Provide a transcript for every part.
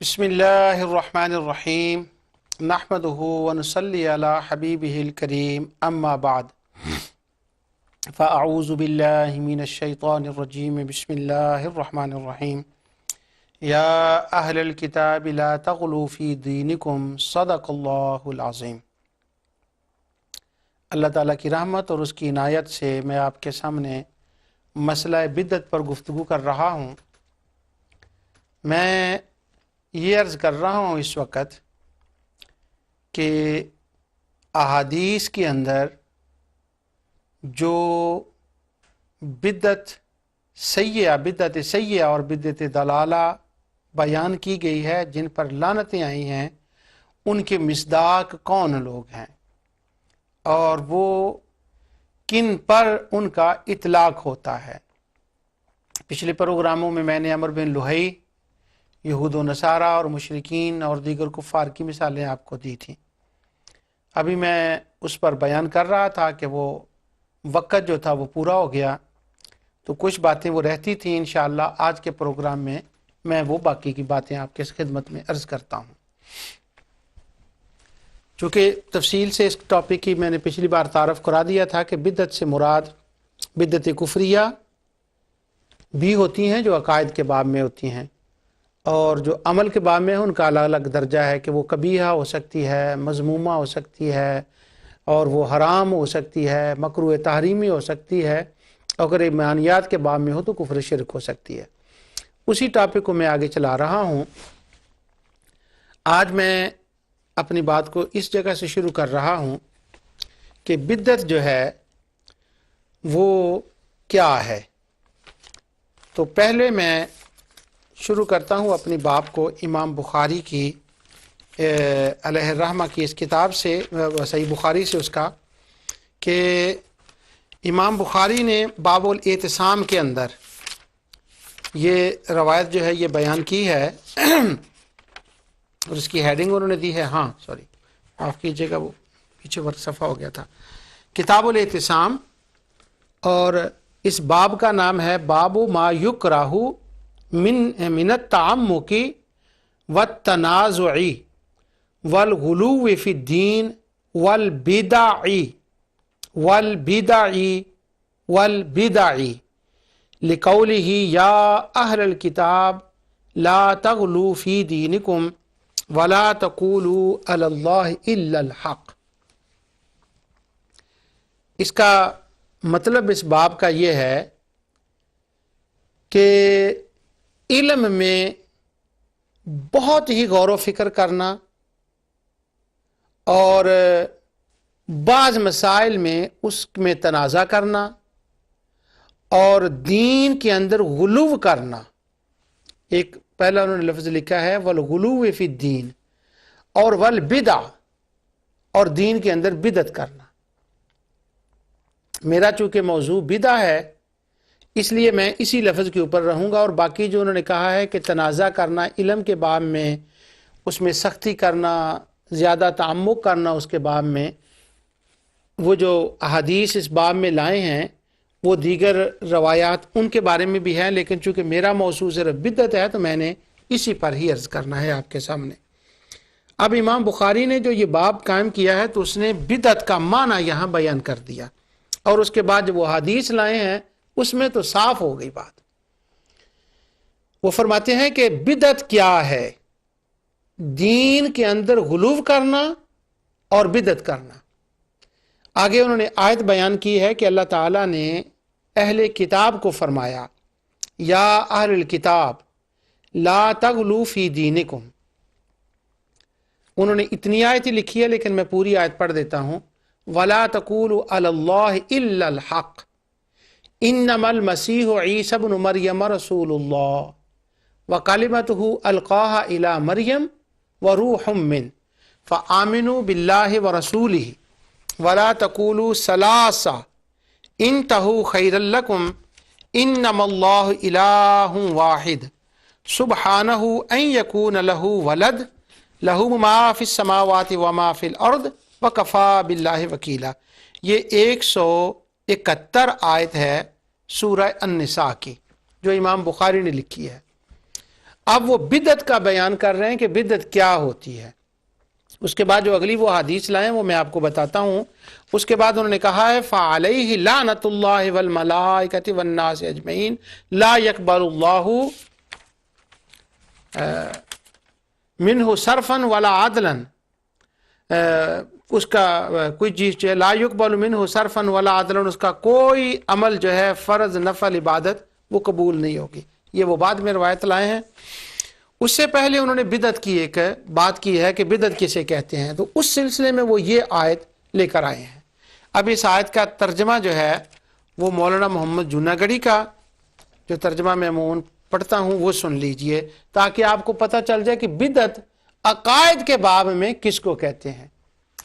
بسم اللہ الرحمن الرحیم نحمدہ ونصلی علی حبیبہ الکریم اما بعد فاعوذ باللہ من الشیطان الرجیم بسم اللہ الرحمن الرحیم یا اہل الکتاب لا تغلوا فی دینکم صدق اللہ العظیم۔ اللہ تعالیٰ کی رحمت اور اس کی عنایت سے میں آپ کے سامنے مسئلہ بدعت پر گفتگو کر رہا ہوں۔ میں یہ عرض کر رہا ہوں اس وقت کہ احادیث کے اندر جو بدعت سیئہ اور بدعت ضلالہ بیان کی گئی ہے، جن پر لعنتیں آئی ہیں، ان کے مصداق کون لوگ ہیں اور وہ کن پر ان کا اطلاق ہوتا ہے۔ پچھلے پروگراموں میں نے عمرو بن لحی، یہود و نصارہ اور مشرکین اور دیگر کفار کی مثالیں آپ کو دی تھیں۔ ابھی میں اس پر بیان کر رہا تھا کہ وہ وقت جو تھا وہ پورا ہو گیا، تو کچھ باتیں وہ رہتی تھیں۔ انشاءاللہ آج کے پروگرام میں وہ باقی کی باتیں آپ کے خدمت میں عرض کرتا ہوں۔ چونکہ تفصیل سے اس ٹاپک کی میں نے پچھلی بار تعارف کرا دیا تھا کہ بدعت سے مراد بدعت کفریہ بھی ہوتی ہیں جو عقائد کے باب میں ہوتی ہیں، اور جو عمل کے باب میں ہے ان کا الگ الگ درجہ ہے کہ وہ قبیحہ ہو سکتی ہے، مذمومہ ہو سکتی ہے، اور وہ حرام ہو سکتی ہے، مکروہ تحریمی ہو سکتی ہے، اگر ایمانیات کے باب میں ہو تو کفر شرک ہو سکتی ہے۔ اسی ٹاپک کو میں آگے چلا رہا ہوں۔ آج میں اپنی بات کو اس جگہ سے شروع کر رہا ہوں کہ بدعت جو ہے وہ کیا ہے۔ تو پہلے میں شروع کرتا ہوں اپنی باب کو امام بخاری کی علیہ الرحمہ کی اس کتاب سے، صحیح بخاری سے، اس کا کہ امام بخاری نے باب الاعتصام کے اندر یہ روایت جو ہے یہ بیان کی ہے، اور اس کی ہیڈنگ انہوں نے دی ہے، معاف کیجیے گا وہ پیچھے ورق صفحہ ہو گیا تھا، کتاب الاعتصام، اور اس باب کا نام ہے باب ما یکرہ من التعمق والتنازع والغلو فی الدین والبدع لقولہ یا اہل الکتاب لا تغلوا فی دینکم ولا تقولوا علی اللہ الا الحق۔ اس کا مطلب اس باب کا یہ ہے کہ علم میں بہت ہی غور و فکر کرنا اور بعض مسائل میں اس میں تنازع کرنا اور دین کے اندر غلو کرنا، ایک پہلا انہوں نے لفظ لکھا ہے والغلو فی الدین، اور والبدع، اور دین کے اندر بدعت کرنا۔ میرا چونکہ موضوع بدعہ ہے اس لیے میں اسی لفظ کے اوپر رہوں گا، اور باقی جو انہوں نے کہا ہے کہ تنازع کرنا علم کے باب میں، اس میں سختی کرنا، زیادہ تعمق کرنا اس کے باب میں، وہ جو احادیث اس باب میں لائے ہیں وہ دیگر روایات ان کے بارے میں بھی ہیں، لیکن چونکہ میرا موضوع صرف بدعت ہے تو میں نے اسی پر ہی عرض کرنا ہے آپ کے سامنے۔ اب امام بخاری نے جو یہ باب قائم کیا ہے تو اس نے بدعت کا معنی یہاں بیان کر دیا، اور اس کے بعد جو وہ حدیث لائے ہیں اس میں تو صاف ہو گئی بات۔ وہ فرماتے ہیں کہ بدعت کیا ہے؟ دین کے اندر غلو کرنا اور بدعت کرنا۔ آگے انہوں نے آیت بیان کی ہے کہ اللہ تعالیٰ نے اہل کتاب کو فرمایا یا اہل الکتاب لا تغلو فی دینکم۔ انہوں نے اتنی آیت لکھی ہے لیکن میں پوری آیت پڑھ دیتا ہوں۔ ولا تقولوا علی اللہ الا الحق انما المسیح عیسی ابن مریم رسول اللہ وکلمتہ القاها الی مریم وروح من فآمنوا باللہ ورسولہ ولا تقولوا ثلاثہ انتہوا خیرا لکم انما اللہ الہ واحد سبحانہ ان یکون لہ ولد لہ ما فی السماوات وما فی الارض وکفی باللہ وکیلا۔ یہ 171 آیت ہے سورہ النساء کی جو امام بخاری نے لکھی ہے۔ اب وہ بدعت کا بیان کر رہے ہیں کہ بدعت کیا ہوتی ہے۔ اس کے بعد جو اگلی وہ حدیث لائیں وہ میں آپ کو بتاتا ہوں۔ اس کے بعد انہوں نے کہا ہے فَعَلَيْهِ لَعْنَةُ اللَّهِ وَالْمَلَائِكَةِ وَالنَّاسِ أَجْمَعِينَ لَا يَقْبَلُ اللَّهُ منہ صرفاً ولا عدلاً، اس کا کوئی چیز جو ہے لا يقبل منہ صرفاً ولا عدلاً، اس کا کوئی عمل جو ہے فرض نفل عبادت وہ قبول نہیں ہوگی۔ یہ وہ بعد میں روایت لائے ہیں۔ اس سے پہلے انہوں نے بدعت کی ایک بات کی ہے کہ بدعت کسے کہتے ہیں، تو اس سلسلے میں وہ یہ آیت لے کر آئے ہیں۔ اب اس آیت کا ترجمہ جو ہے وہ مولانا محمد جوناگڑھی کا جو ترجمہ میں عموماً پڑھتا ہوں وہ سن لیجئے، تاکہ آپ کو پتہ چل جائے کہ بدعت عقائد کے باب میں کس کو کہتے ہیں۔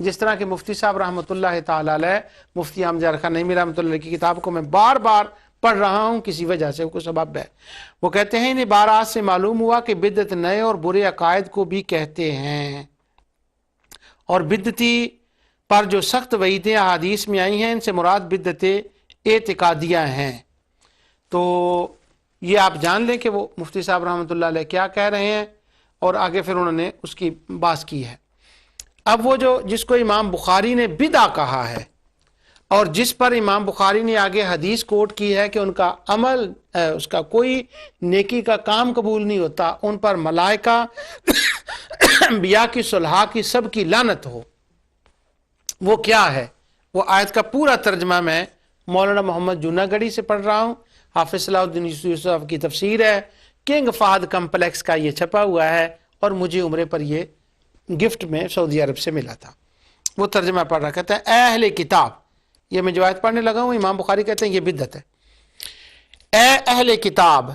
جس طرح کہ مفتی صاحب رحمۃ اللہ تعالی علیہ، مفتی احمد خان نعیمی رحمۃ اللہ کی کتاب کو میں بار بار پڑھ رہا ہوں، کسی وجہ سے کوئی سبب ہے، وہ کہتے ہیں ان عبارات سے معلوم ہوا کہ بدعت نئے اور برے عقائد کو بھی کہتے ہیں، اور بدعتی پر جو سخت وعیدیں احادیث میں آئی ہیں ان سے مراد بدعت اعتقادیہ ہیں۔ تو یہ آپ جان لیں کہ وہ مفتی صاحب رحمۃ اللہ علیہ کیا کہہ رہے ہیں، اور آگے پھر انہوں نے اس کی بات کی ہے۔ اب وہ جو جس کو امام بخاری نے بدعہ کہا ہے اور جس پر امام بخاری نے آگے حدیث کوٹ کی ہے کہ ان کا عمل اس کا کوئی نیکی کا کام قبول نہیں ہوتا، ان پر ملائکہ انبیاء کی صلحاء کی سب کی لعنت ہو، وہ کیا ہے؟ وہ آیت کا پورا ترجمہ میں مولانا محمد جوناگڑھی سے پڑھ رہا ہوں۔ حافظ صلاح الدین یوسف کی تفسیر ہے، کنگ فہد کمپلیکس کا یہ چھپا ہوا ہے، اور مجھے عمرے پر یہ گفٹ میں سعودی عرب سے ملا تھا۔ وہ ترجمہ پڑھ رہا، کہتا ہے اے اہل کتاب، یہ میں جو آیت پڑھنے لگا ہوں امام بخاری کہتے ہیں یہ بدعت ہے۔ اے اہل کتاب،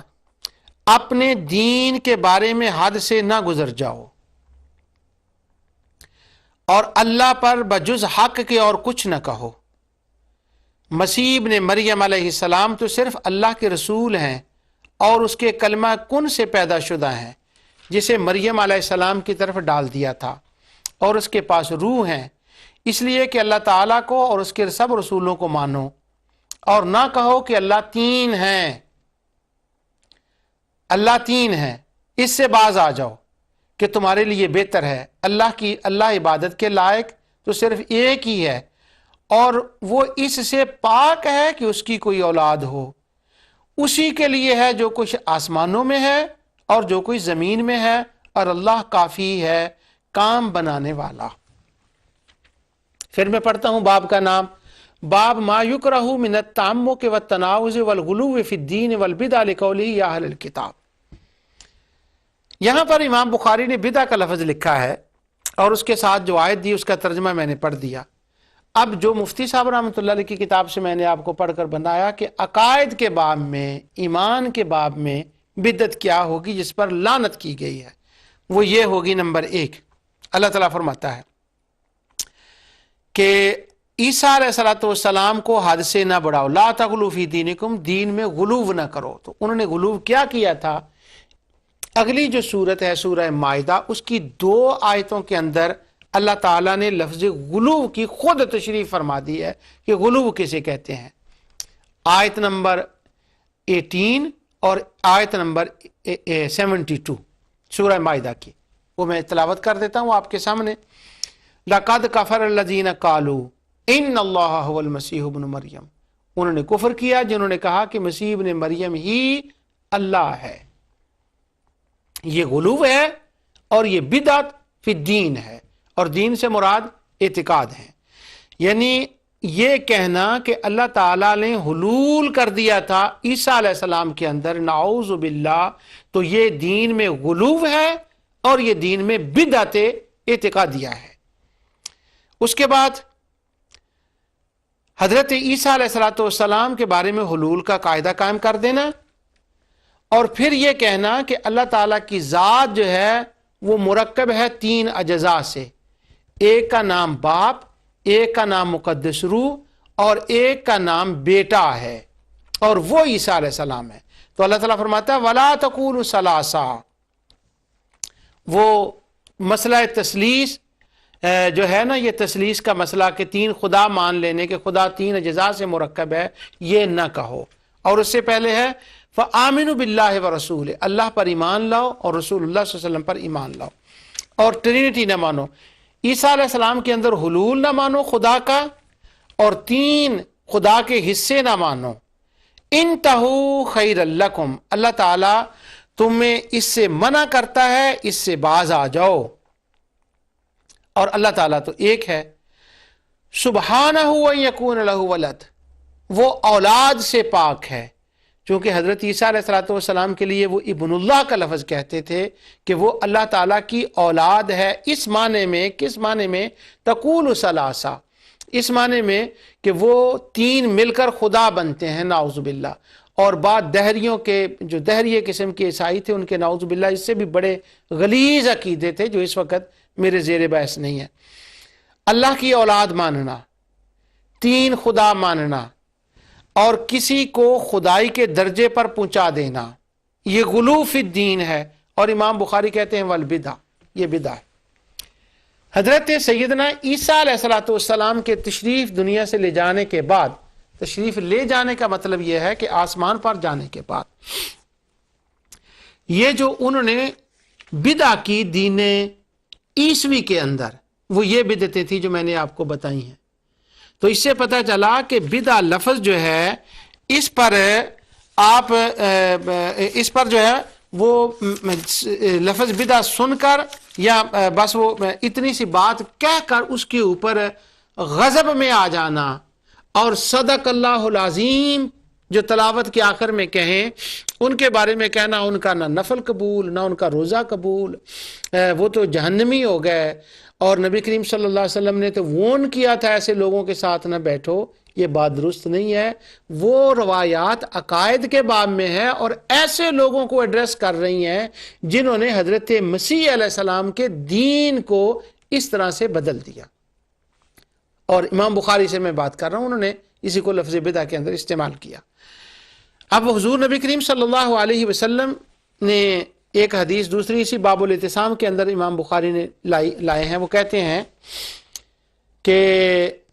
اپنے دین کے بارے میں حد سے نہ گزر جاؤ، اور اللہ پر بجز حق کے اور کچھ نہ کہو۔ مسیح ابن مریم علیہ السلام تو صرف اللہ کے رسول ہیں اور اس کے کلمہ کن سے پیدا شدہ ہیں، جسے مریم علیہ السلام کی طرف ڈال دیا تھا، اور اس کے پاس روح ہیں، اس لیے کہ اللہ تعالیٰ کو اور اس کے سب رسولوں کو مانو، اور نہ کہو کہ اللہ تین ہیں، اللہ تین ہیں، اس سے باز آ جاؤ کہ تمہارے لیے بہتر ہے۔ اللہ عبادت کے لائق تو صرف ایک ہی ہے، اور وہ اس سے پاک ہے کہ اس کی کوئی اولاد ہو۔ اسی کے لیے ہے جو کچھ آسمانوں میں ہے اور جو کچھ زمین میں ہے، اور اللہ کافی ہے کام بنانے والا۔ پھر میں پڑھتا ہوں باب کا نام، باب ما یکرہ من التعمق والتناوز والغلو فی الدین والبدع لقولہ یا اہل الکتاب۔ یہاں پر امام بخاری نے بدع کا لفظ لکھا ہے، اور اس کے ساتھ جو آیت دی اس کا ترجمہ میں نے پڑھ دیا۔ اب جو مفتی صاحب رحمۃ اللہ علیہ کی کتاب سے میں نے آپ کو پڑھ کر بنایا کہ عقائد کے باب میں، ایمان کے باب میں بدعت کیا ہوگی جس پر لعنت کی گئی ہے، وہ یہ ہوگی نمبر 1، اللہ تعالیٰ فرماتا ہے کہ عیسیٰ علیہ السلام کو حد سے نہ بڑھاؤ، لا تغلو فی دینکم، دین میں غلو نہ کرو۔ تو انہوں نے غلو کیا کیا تھا؟ اگلی جو سورت ہے سورہ مائدہ، اس کی 2 آیتوں کے اندر اللہ تعالیٰ نے لفظ غلو کی خود تشریح فرما دی ہے کہ غلو کسے کہتے ہیں۔ آیت نمبر 18 اور آیت نمبر 72 سورہ مائدہ کی، وہ میں تلاوت کر دیتا ہوں آپ کے سامنے۔ لَقَدْ كَفَرَ الَّذِينَ قَالُوا إِنَّ اللَّهَ هُوَ الْمَسِيحُ ابْنُ مریم، انہوں نے کفر کیا جنہوں نے کہا کہ مسیح ابن مریم ہی اللہ ہے۔ یہ غلو ہے اور یہ بدعت فی الدین ہے، اور دین سے مراد اعتقاد ہے، یعنی یہ کہنا کہ اللہ تعالیٰ نے حلول کر دیا تھا عیسیٰ علیہ السلام کے اندر، نعوذ باللہ، تو یہ دین میں غلو ہے اور یہ دین میں بدعت اعتقادیہ ہے۔ اس کے بعد حضرت عیسیٰ علیہ السلام کے بارے میں حلول کا قاعدہ قائم کر دینا، اور پھر یہ کہنا کہ اللہ تعالیٰ کی ذات جو ہے وہ مرکب ہے 3 اجزاء سے، ایک کا نام باپ، ایک کا نام مقدس روح، اور ایک کا نام بیٹا ہے، اور وہ عیسیٰ علیہ السلام ہے۔ تو اللہ تعالیٰ فرماتا ہے وَلَا تَقُولُوا ثَلَاثَةٌ، وہ مسئلہ تثلیث جو ہے نا، یہ تثلیث کا مسئلہ کہ 3 خدا مان لینے کے خدا 3 اجزاء سے مرکب ہے، یہ نہ کہو۔ اور اس سے پہلے ہے فآمنوا باللہ ورسولہ، اللہ پر ایمان لاؤ اور رسول اللہ صلی اللہ علیہ وسلم پر ایمان لاؤ، اور ٹرینٹی نہ مانو، عیسیٰ علیہ السلام کے اندر حلول نہ مانو خدا کا، اور 3 خدا کے حصے نہ مانو، انتہو خیر لکم، اللہ تعالیٰ تمہیں اس سے منع کرتا ہے، اس سے باز آ جاؤ، اور اللہ تعالیٰ تو ایک ہے، سبحانہ ان یکون لہ ولد، وہ اولاد سے پاک ہے، چونکہ حضرت عیسیٰ علیہ السلام کے لیے وہ ابن اللہ کا لفظ کہتے تھے کہ وہ اللہ تعالیٰ کی اولاد ہے، اس معنی میں، کس معنی میں؟ تقول ثلاثہ، اس معنی میں کہ وہ 3 مل کر خدا بنتے ہیں، نعوذ باللہ۔ اور بعد دہریوں کے، جو دہریے قسم کے عیسائی تھے، ان کے نعوذ باللہ اس سے بھی بڑے غلیظ عقیدے تھے جو اس وقت میرے زیر بحث نہیں ہے۔ اللہ کی اولاد ماننا، 3 خدا ماننا، اور کسی کو خدائی کے درجے پر پہنچا دینا، یہ غلو فی الدین ہے، اور امام بخاری کہتے ہیں والبدع، یہ بدع ہے۔ حضرت سیدنا عیسیٰ علیہ السلام کے تشریف دنیا سے لے جانے کے بعد، تشریف لے جانے کا مطلب یہ ہے کہ آسمان پر جانے کے بعد، یہ جو انہوں نے بدع کی دین عیسوی کے اندر، وہ یہ بدعتیں تھیں جو میں نے آپ کو بتائی ہیں۔ تو اس سے پتہ چلا کہ بدع لفظ جو ہے، اس پر آپ اس پر جو ہے وہ لفظ بدع سن کر، یا بس وہ اتنی سی بات کہہ کر اس کے اوپر غضب میں آ جانا، اور صدق اللہ العظیم جو تلاوت کے آخر میں کہیں، ان کے بارے میں کہنا ان کا نہ نفل قبول، نہ ان کا روزہ قبول، وہ تو جہنمی ہو گئے، اور نبی کریم صلی اللہ علیہ وسلم نے تو وارن کیا تھا ایسے لوگوں کے ساتھ نہ بیٹھو، یہ بات درست نہیں ہے۔ وہ روایات عقائد کے باب میں ہے، اور ایسے لوگوں کو ایڈریس کر رہی ہیں جنہوں نے حضرت مسیح علیہ السلام کے دین کو اس طرح سے بدل دیا۔ اور امام بخاری سے میں بات کر رہا ہوں، انہوں نے اسی کو لفظ بدع کے اندر استعمال کیا۔ اب حضور نبی کریم صلی اللہ علیہ وسلم نے ایک حدیث دوسری اسی باب الاعتصام کے اندر امام بخاری نے لائے ہیں، وہ کہتے ہیں کہ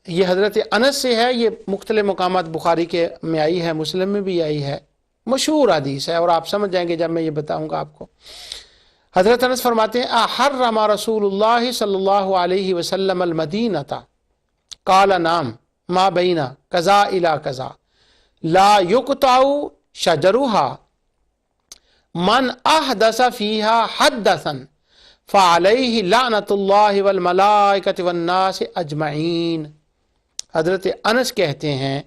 یہ حضرت انس سے ہے، یہ مختلف مقامات بخاری کے میں آئی ہے، مسلم میں بھی آئی ہے، مشہور حدیث ہے، اور آپ سمجھ جائیں گے جب میں یہ بتاؤں گا آپ کو۔ حضرت انس فرماتے ہیں احرم رسول اللہ صلی اللہ علیہ وسلم المدینۃ قال نام ما بین کذا الی کذا لا یقطع شجرها من احدث فیہا حدثا فعلیہ لعنت اللہ والملائکۃ والناس اجمعین۔ حضرت انس کہتے ہیں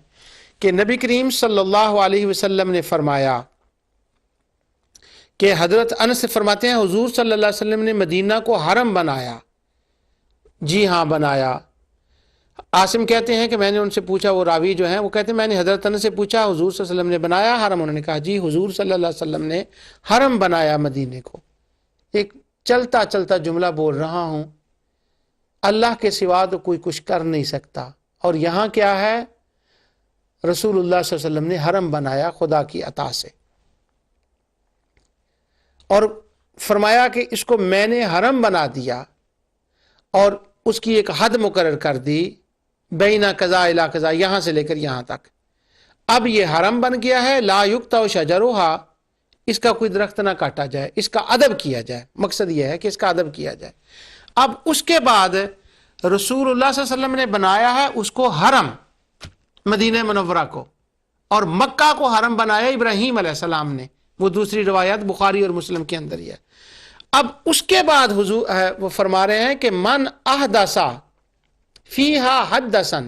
کہ نبی کریم صلی اللہ علیہ وسلم نے فرمایا کہ حضرت انس فرماتے ہیں حضور صلی اللہ علیہ وسلم نے مدینہ کو حرم بنایا۔ جی ہاں بنایا۔ عاصم کہتے ہیں کہ میں نے ان سے پوچھا، وہ راوی جو ہیں وہ کہتے ہیں میں نے حضرت انس سے پوچھا حضور صلی اللہ علیہ وسلم نے بنایا حرم؟ انہوں نے کہا جی حضور صلی اللہ علیہ وسلم نے حرم بنایا مدینے کو۔ ایک چلتا چلتا جملہ بول رہا ہوں، اللہ کے سوا تو کوئی کچھ کر نہیں سکتا، اور یہاں کیا ہے؟ رسول اللہ صلی اللہ علیہ وسلم نے حرم بنایا خدا کی عطا سے، اور فرمایا کہ اس کو میں نے حرم بنا دیا، اور اس کی ایک حد مقرر کر دی، بینہ قضاء الی قضاء، یہاں سے لے کر یہاں تک۔ اب یہ حرم بن گیا ہے، لا یقطع شجرہا، اس کا کوئی درخت نہ کاٹا جائے، اس کا ادب کیا جائے، مقصد یہ ہے کہ اس کا ادب کیا جائے۔ اب اس کے بعد رسول اللہ صلی اللہ علیہ وسلم نے بنایا ہے اس کو حرم، مدینہ منورہ کو، اور مکہ کو حرم بنایا ابراہیم علیہ السلام نے، وہ دوسری روایات بخاری اور مسلم کے اندر ہی ہے۔ اب اس کے بعد حضور وہ فرما رہے ہیں کہ من احدثا فیہا حدثا،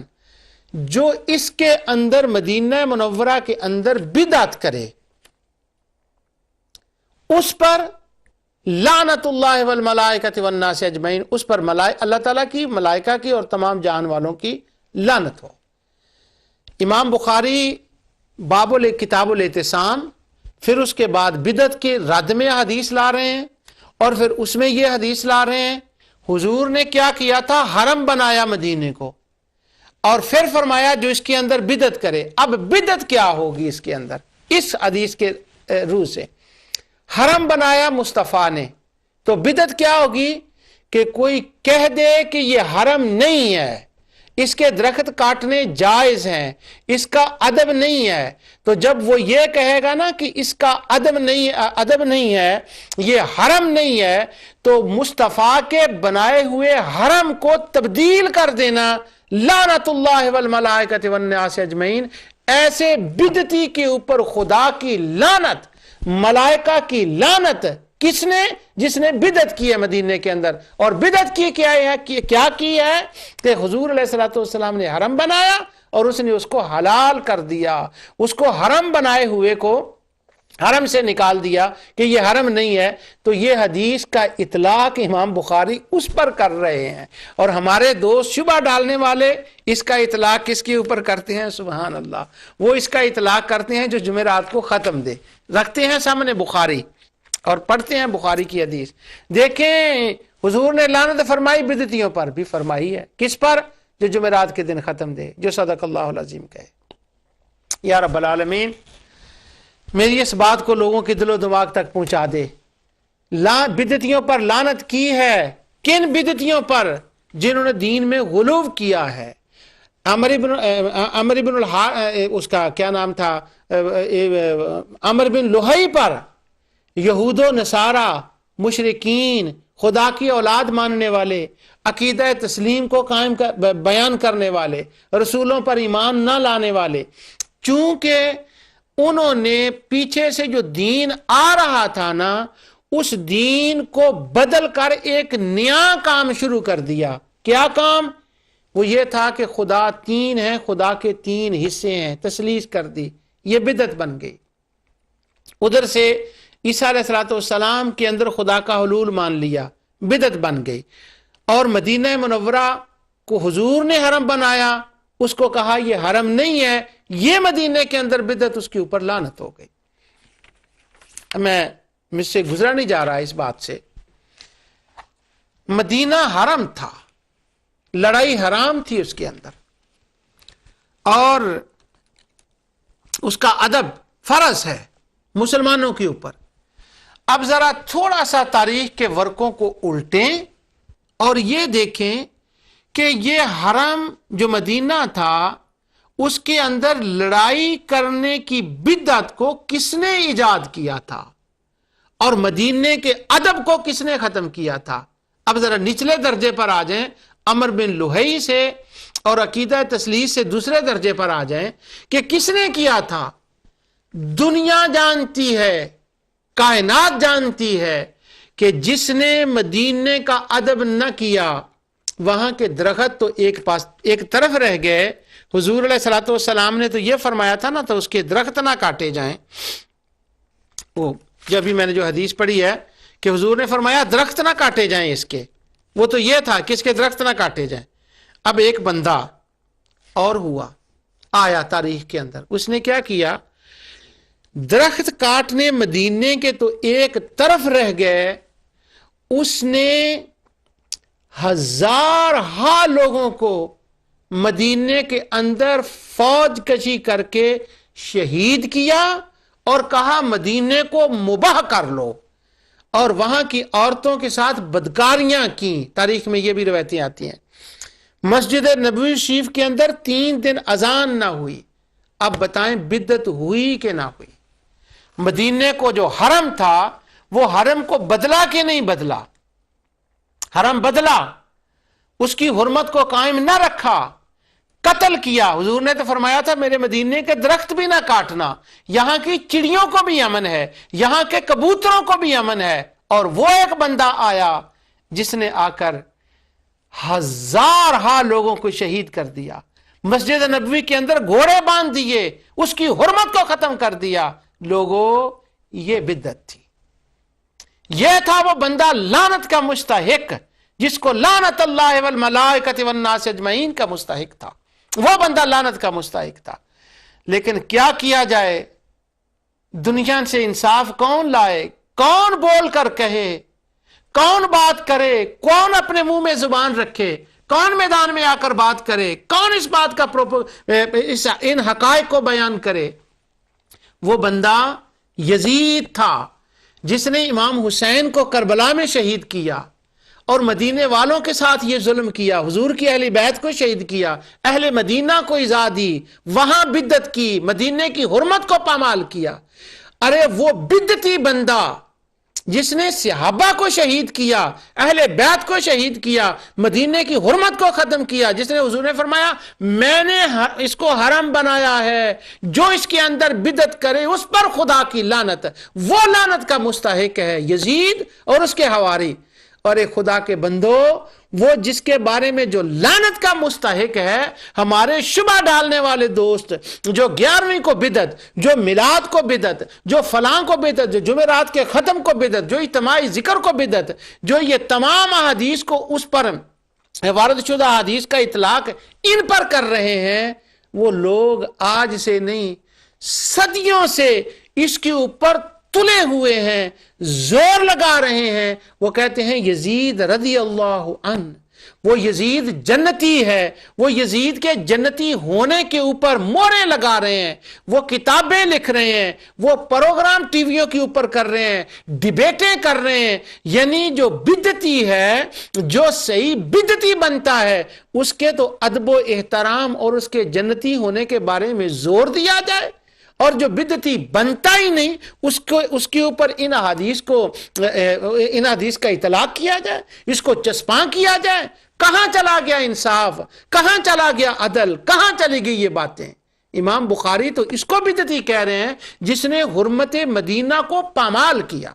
جو اس کے اندر مدینہ منورہ کے اندر بدعت کرے، اس پر لعنت اللہ والملائکۃ والناس اجمعین، اس پر اللہ تعالیٰ کی، ملائکہ کی اور تمام جہان والوں کی لعنت ہو۔ امام بخاری باب کتاب الاعتصام، پھر اس کے بعد بدعت کے رد میں حدیث لا رہے ہیں، اور پھر اس میں یہ حدیث لا رہے ہیں حضور نے کیا کیا تھا؟ حرم بنایا مدینے کو، اور پھر فرمایا جو اس کے اندر بدعت کرے۔ اب بدعت کیا ہوگی اس کے اندر؟ اس حدیث کے روح سے حرم بنایا مصطفیٰ نے، تو بدعت کیا ہوگی کہ کوئی کہہ دے کہ یہ حرم نہیں ہے، اس کے درخت کاٹنے جائز ہیں، اس کا ادب نہیں ہے، تو جب وہ یہ کہے گا نا کہ اس کا ادب نہیں ہے، یہ حرم نہیں ہے، تو مصطفیٰ کے بنائے ہوئے حرم کو تبدیل کر دینا، لعنت اللہ والملائکۃ والناس اجمعین، ایسے بدعتی کے اوپر خدا کی لعنت، ملائکہ کی لعنت۔ کس نے؟ جس نے بدعت کی ہے مدینے کے اندر، اور بدعت کی کیا ہے کہ حضور علیہ الصلوۃ والسلام نے حرم بنایا اور اس نے اس کو حلال کر دیا، اس کو حرم بنائے ہوئے کو حرم سے نکال دیا کہ یہ حرم نہیں ہے۔ تو یہ حدیث کا اطلاق امام بخاری اس پر کر رہے ہیں، اور ہمارے دوست شبہ ڈالنے والے اس کا اطلاق کس کے اوپر کرتے ہیں؟ سبحان اللہ، وہ اس کا اطلاق کرتے ہیں جو جمعرات کو ختم دے، رکھتے ہیں سامنے بخاری اور پڑھتے ہیں بخاری کی حدیث۔ دیکھیں حضور نے لعنت فرمائی بدعتیوں پر بھی فرمائی ہے، کس پر؟ جو جمعرات کے دن ختم دے، جو صدق اللہ العظیم کہے۔ یا رب العالمین میری اس بات کو لوگوں کے دل و دماغ تک پہنچا دے۔ بدعتیوں پر لعنت کی ہے، کن بدعتیوں پر؟ جنہوں نے دین میں غلو کیا ہے۔ عمر بن اس کا کیا نام تھا، عمر بن لوہی پر، یہود و نصارہ، مشرکین، خدا کی اولاد ماننے والے، عقیدہ تسلیم کو بیان کرنے والے، رسولوں پر ایمان نہ لانے والے، چونکہ انہوں نے پیچھے سے جو دین آ رہا تھا نا، اس دین کو بدل کر ایک نیا کام شروع کر دیا۔ کیا کام؟ وہ یہ تھا کہ خدا تین ہے، خدا کے تین حصے ہیں، تثلیث کر دی، یہ بدعت بن گئی۔ ادھر سے عیسیٰ علیہ السلام کے اندر خدا کا حلول مان لیا، بدعت بن گئی۔ اور مدینہ منورہ کو حضور نے حرم بنایا، اس کو کہا یہ حرم نہیں ہے، یہ مدینہ کے اندر بدعت، اس کے اوپر لعنت ہو گئی۔ میں مجھ سے گزرا نہیں جا رہا اس بات سے۔ مدینہ حرم تھا، لڑائی حرام تھی اس کے اندر، اور اس کا ادب فرض ہے مسلمانوں کے اوپر۔ اب ذرا تھوڑا سا تاریخ کے ورقوں کو الٹیں اور یہ دیکھیں کہ یہ حرم جو مدینہ تھا، اس کے اندر لڑائی کرنے کی بدعت کو کس نے ایجاد کیا تھا، اور مدینے کے ادب کو کس نے ختم کیا تھا۔ اب ذرا نچلے درجے پر آ جائیں، عمر بن لوہی سے اور عقیدہ تثلیث سے دوسرے درجے پر آ جائیں کہ کس نے کیا تھا۔ دنیا جانتی ہے، کائنات جانتی ہے کہ جس نے مدینے کا ادب نہ کیا، وہاں کے درخت تو ایک طرف رہ گئے۔ حضور علیہ الصلوۃ والسلام نے تو یہ فرمایا تھا نا، تو اس کے درخت نہ کاٹے جائیں۔ وہ جب بھی میں نے جو حدیث پڑھی ہے کہ حضور نے فرمایا درخت نہ کاٹے جائیں اس کے، وہ تو یہ تھا کہ اس کے درخت نہ کاٹے جائیں۔ اب ایک بندہ اور ہوا، آیا تاریخ کے اندر، اس نے کیا کیا؟ درخت کاٹنے مدینے کے تو ایک طرف رہ گئے، اس نے ہزارہا لوگوں کو مدینے کے اندر فوج کشی کر کے شہید کیا، اور کہا مدینے کو مباح کر لو، اور وہاں کی عورتوں کے ساتھ بدکاریاں کی۔ تاریخ میں یہ بھی روایتیں آتی ہیں۔ مسجد نبوی شریف کے اندر 3 دن اذان نہ ہوئی۔ اب بتائیں بدعت ہوئی کہ نہ ہوئی؟ مدینے کو جو حرم تھا، وہ حرم کو بدلا کہ نہیں بدلا؟ حرم بدلا، اس کی حرمت کو قائم نہ رکھا، قتل کیا۔ حضور نے تو فرمایا تھا میرے مدینے کے درخت بھی نہ کاٹنا، یہاں کی چڑیوں کو بھی امن ہے، یہاں کے کبوتروں کو بھی امن ہے۔ اور وہ ایک بندہ آیا جس نے آ کر ہزارہا لوگوں کو شہید کر دیا، مسجد نبوی کے اندر گھوڑے باندھ دیے، اس کی حرمت کو ختم کر دیا۔ لوگوں، یہ بدعت تھی۔ یہ تھا وہ بندہ لعنت کا مستحق، جس کو لعنت اللہ والملائکۃ والناس اجمعین کا مستحق تھا، وہ بندہ لعنت کا مستحق تھا۔ لیکن کیا کیا جائے؟ دنیا سے انصاف کون لائے؟ کون بول کر کہے؟ کون بات کرے؟ کون اپنے منہ میں زبان رکھے؟ کون میدان میں آ کر بات کرے؟ کون اس بات کا ان حقائق کو بیان کرے؟ وہ بندہ یزید تھا، جس نے امام حسین کو کربلا میں شہید کیا، اور مدینے والوں کے ساتھ یہ ظلم کیا، حضور کی اہل بیت کو شہید کیا، اہل مدینہ کو ایذا دی، وہاں بدعت کی، مدینے کی حرمت کو پامال کیا۔ ارے وہ بدعتی بندہ جس نے صحابہ کو شہید کیا، اہل بیت کو شہید کیا، مدینے کی حرمت کو ختم کیا، جس نے حضور نے فرمایا میں نے اس کو حرم بنایا ہے، جو اس کے اندر بدعت کرے اس پر خدا کی لعنت، وہ لعنت کا مستحق ہے یزید اور اس کے حواری۔ اور ایک خدا کے بندو، وہ جس کے بارے میں جو لعنت کا مستحق ہے، ہمارے شبہ ڈالنے والے دوست جو 11ویں کو بدعت، جو میلاد کو بدعت، جو فلاں کو بدعت، جو جمعرات کے ختم کو بدعت، جو اجتماعی ذکر کو بدعت، جو یہ تمام احادیث کو اس پر وارد شدہ احادیث کا اطلاق ان پر کر رہے ہیں، وہ لوگ آج سے نہیں صدیوں سے اس کے اوپر تلے ہوئے ہیں، زور لگا رہے ہیں۔ وہ کہتے ہیں یزید رضی اللہ عنہ، وہ یزید جنتی ہے، وہ یزید کے جنتی ہونے کے اوپر مورے لگا رہے ہیں، وہ کتابیں لکھ رہے ہیں، وہ پروگرام ٹی ویوں کے اوپر کر رہے ہیں، ڈیبیٹیں کر رہے ہیں۔ یعنی جو بدعتی ہے، جو صحیح بدعتی بنتا ہے، اس کے تو ادب و احترام اور اس کے جنتی ہونے کے بارے میں زور دیا جائے، اور جو بدعتی بنتا ہی نہیں اس کے اوپر ان حدیث کا اطلاق کیا جائے، اس کو چسپاں کیا جائے۔ کہاں چلا گیا انصاف؟ کہاں چلا گیا عدل؟ کہاں چلی گئی یہ باتیں؟ امام بخاری تو اس کو بدعتی کہہ رہے ہیں جس نے حرمت مدینہ کو پامال کیا۔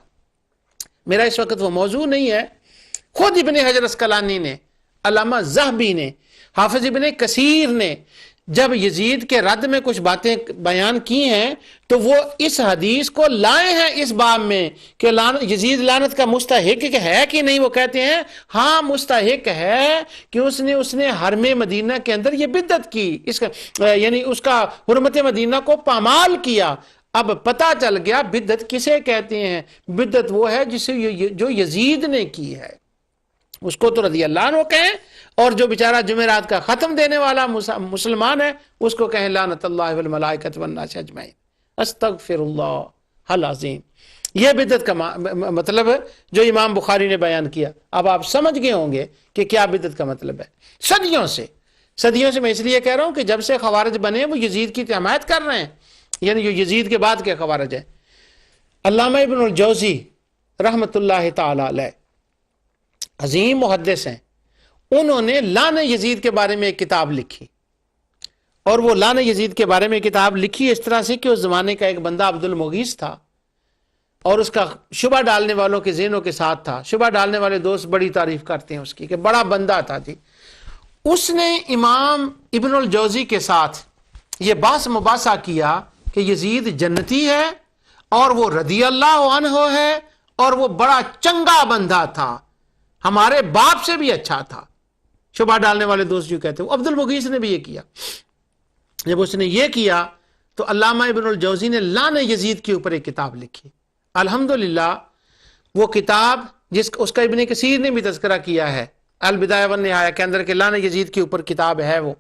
میرا اس وقت وہ موضوع نہیں ہے، خود ابن حجر اسقلانی نے، علامہ ذہبی نے، حافظ ابن کثیر نے جب یزید کے رد میں کچھ باتیں بیان کی ہیں تو وہ اس حدیث کو لائے ہیں اس باب میں کہ یزید لعنت کا مستحق ہے کہ نہیں۔ وہ کہتے ہیں ہاں مستحق ہے کہ اس نے حرم مدینہ کے اندر یہ بدعت کی، یعنی اس کا حرمت مدینہ کو پامال کیا۔ اب پتہ چل گیا بدعت کسے کہتے ہیں۔ بدعت وہ ہے جو یزید نے کی ہے، اس کو تو رضی اللہ عنہ کہیں، اور جو بیچارہ جمعرات کا ختم دینے والا مسلمان ہے اس کو کہیں لعنت اللہ والملائکۃ والناس اجمعین۔ استغفر اللہ العظیم۔ یہ بدعت کا مطلب ہے جو امام بخاری نے بیان کیا۔ اب آپ سمجھ گئے ہوں گے کہ کیا بدعت کا مطلب ہے۔ صدیوں سے میں اس لیے کہہ رہا ہوں کہ جب سے خوارج بنے وہ یزید کی حمایت کر رہے ہیں، یعنی جو یزید کے بعد کے خوارج ہیں۔ علامہ ابن الجوزی رحمت اللہ تعالی علیہ عظیم محدث ہیں، انہوں نے لعن یزید کے بارے میں ایک کتاب لکھی، اور وہ لعن یزید کے بارے میں کتاب لکھی اس طرح سے کہ اس زمانے کا ایک بندہ عبد المغیث تھا، اور اس کا شبہ ڈالنے والوں کے ذہنوں کے ساتھ تھا۔ شبہ ڈالنے والے دوست بڑی تعریف کرتے ہیں اس کی کہ بڑا بندہ تھا جی۔ اس نے امام ابن الجوزی کے ساتھ یہ بحث مباحثہ کیا کہ یزید جنتی ہے اور وہ رضی اللہ عنہ ہے، اور وہ بڑا چنگا بندہ تھا، ہمارے باپ سے بھی اچھا تھا۔ شبہ ڈالنے والے دوست جو کہتے ہیں، عبد المغیث نے بھی یہ کیا۔ جب اس نے یہ کیا تو علامہ ابن الجوزی نے لعن یزید کے اوپر ایک کتاب لکھی۔ الحمدللہ وہ کتاب اس کا ابن کثیر نے بھی تذکرہ کیا ہے البدایہ والنہایہ کے اندر کہ لعن یزید کے اوپر کتاب ہے وہ۔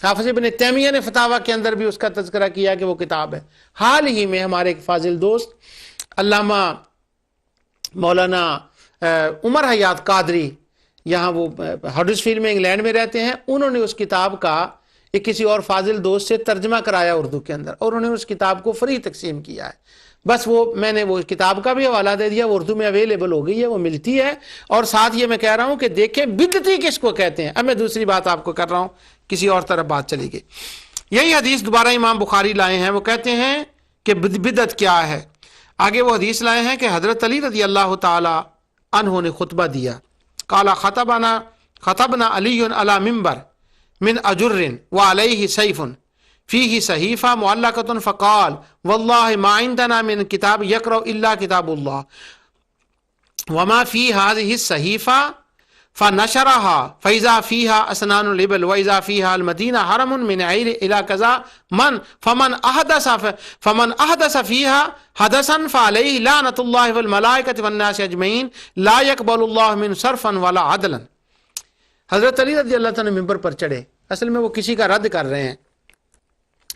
حافظ ابن تیمیہ نے فتاویٰ کے اندر بھی اس کا تذکرہ کیا کہ وہ کتاب ہے۔ حال ہی میں ہمارے ایک فاضل دوست علامہ مولانا عمر حیات قادری، یہاں وہ ہڈرسفیلڈ میں انگلینڈ میں رہتے ہیں، انہوں نے اس کتاب کا ایک کسی اور فاضل دوست سے ترجمہ کرایا اردو کے اندر، اور انہوں نے اس کتاب کو فری تقسیم کیا ہے۔ بس میں نے وہ کتاب کا بھی حوالہ دے دیا، وہ اردو میں اویلیبل ہو گئی ہے، وہ ملتی ہے۔ اور ساتھ یہ میں کہہ رہا ہوں کہ دیکھیں بدعتی کس کو کہتے ہیں۔ اب میں دوسری بات آپ کو کر رہا ہوں، کسی اور طرف بات چلی گئی۔ یہی حدیث دوبارہ امام بخاری لائے ہیں، وہ کہتے ہیں کہ بدعت کیا ہے۔ آگے وہ حدیث لائے ہیں کہ حضرت علی رضی اللہ تعالی عنہ نے خطبہ دیا، قال خطبنا علی علی منبر من اجر وعلیہ سیف فیہ صحیفہ معلقۃ فقال واللہ ما عندنا من کتاب یقرأ الا کتاب اللہ وما فی هذه الصحیفہ فنشرها فاذا فيها اسنان الابل واذا فيها المدینہ حرم من عیر الى كذا فمن احدث فيها حدثا فعليه لعنۃ اللہ والملائکۃ والناس اجمعین لا يقبل اللہ من صرفا ولا عدلا۔ حضرت علی رضی اللہ تعالیٰ ممبر پر چڑھے، اصل میں وہ کسی کا رد کر رہے ہیں۔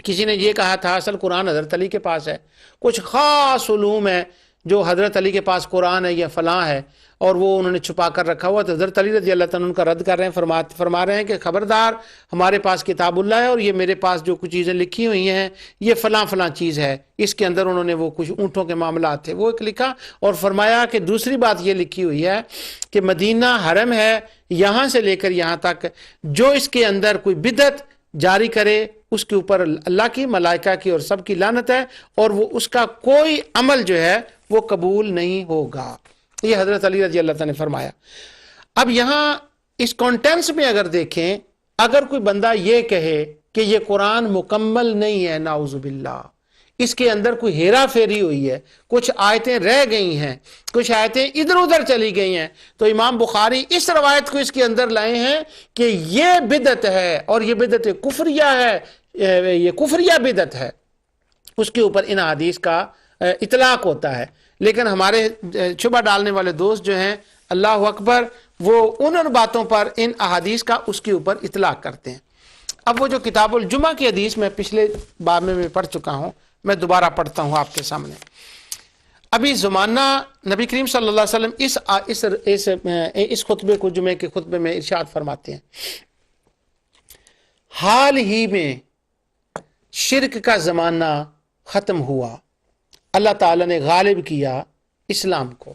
کسی نے یہ کہا تھا اصل قرآن حضرت علی کے پاس ہے، کچھ خاص علوم ہے جو حضرت علی کے پاس قرآن ہے یا فلاں ہے اور وہ انہوں نے چھپا کر رکھا ہوا، تو حضرت علی رضی اللہ تعالیٰ ان کا رد کر رہے ہیں، فرما رہے ہیں کہ خبردار، ہمارے پاس کتاب اللہ ہے اور یہ میرے پاس جو کچھ چیزیں لکھی ہوئی ہیں یہ فلاں فلاں چیز ہے۔ اس کے اندر انہوں نے وہ کچھ اونٹوں کے معاملات تھے وہ ایک لکھا، اور فرمایا کہ دوسری بات یہ لکھی ہوئی ہے کہ مدینہ حرم ہے، یہاں سے لے کر یہاں تک جو اس کے اندر کوئی بدعت جاری کرے اس کے اوپر اللہ کی، ملائکہ کی اور سب کی لعنت ہے، اور وہ اس کا کوئی عمل جو ہے وہ قبول نہیں ہوگا۔ یہ حضرت علی رضی اللہ تعالیٰ نے فرمایا۔ اب یہاں اس کانٹینس میں اگر دیکھیں، اگر کوئی بندہ یہ کہے کہ یہ قرآن مکمل نہیں ہے، نعوذ باللہ، اس کے اندر کوئی ہیرا پھیری ہوئی ہے، کچھ آیتیں رہ گئی ہیں، کچھ آیتیں ادھر ادھر چلی گئی ہیں، تو امام بخاری اس روایت کو اس کے اندر لائے ہیں کہ یہ بدعت ہے اور یہ بدعت کفریہ ہے، یہ کفریہ بدعت ہے، اس کے اوپر ان حدیث کا اطلاق ہوتا ہے۔ لیکن ہمارے شبہ ڈالنے والے دوست جو ہیں، اللہ اکبر، وہ ان باتوں پر ان احادیث کا اس کے اوپر اطلاق کرتے ہیں۔ اب وہ جو کتاب الجمعہ کی حدیث میں پچھلے باب میں پڑھ چکا ہوں، میں دوبارہ پڑھتا ہوں آپ کے سامنے۔ ابھی زمانہ نبی کریم صلی اللہ علیہ وسلم اس خطبے کو، جمعے کے خطبے میں ارشاد فرماتے ہیں، حال ہی میں شرک کا زمانہ ختم ہوا، اللہ تعالیٰ نے غالب کیا اسلام کو،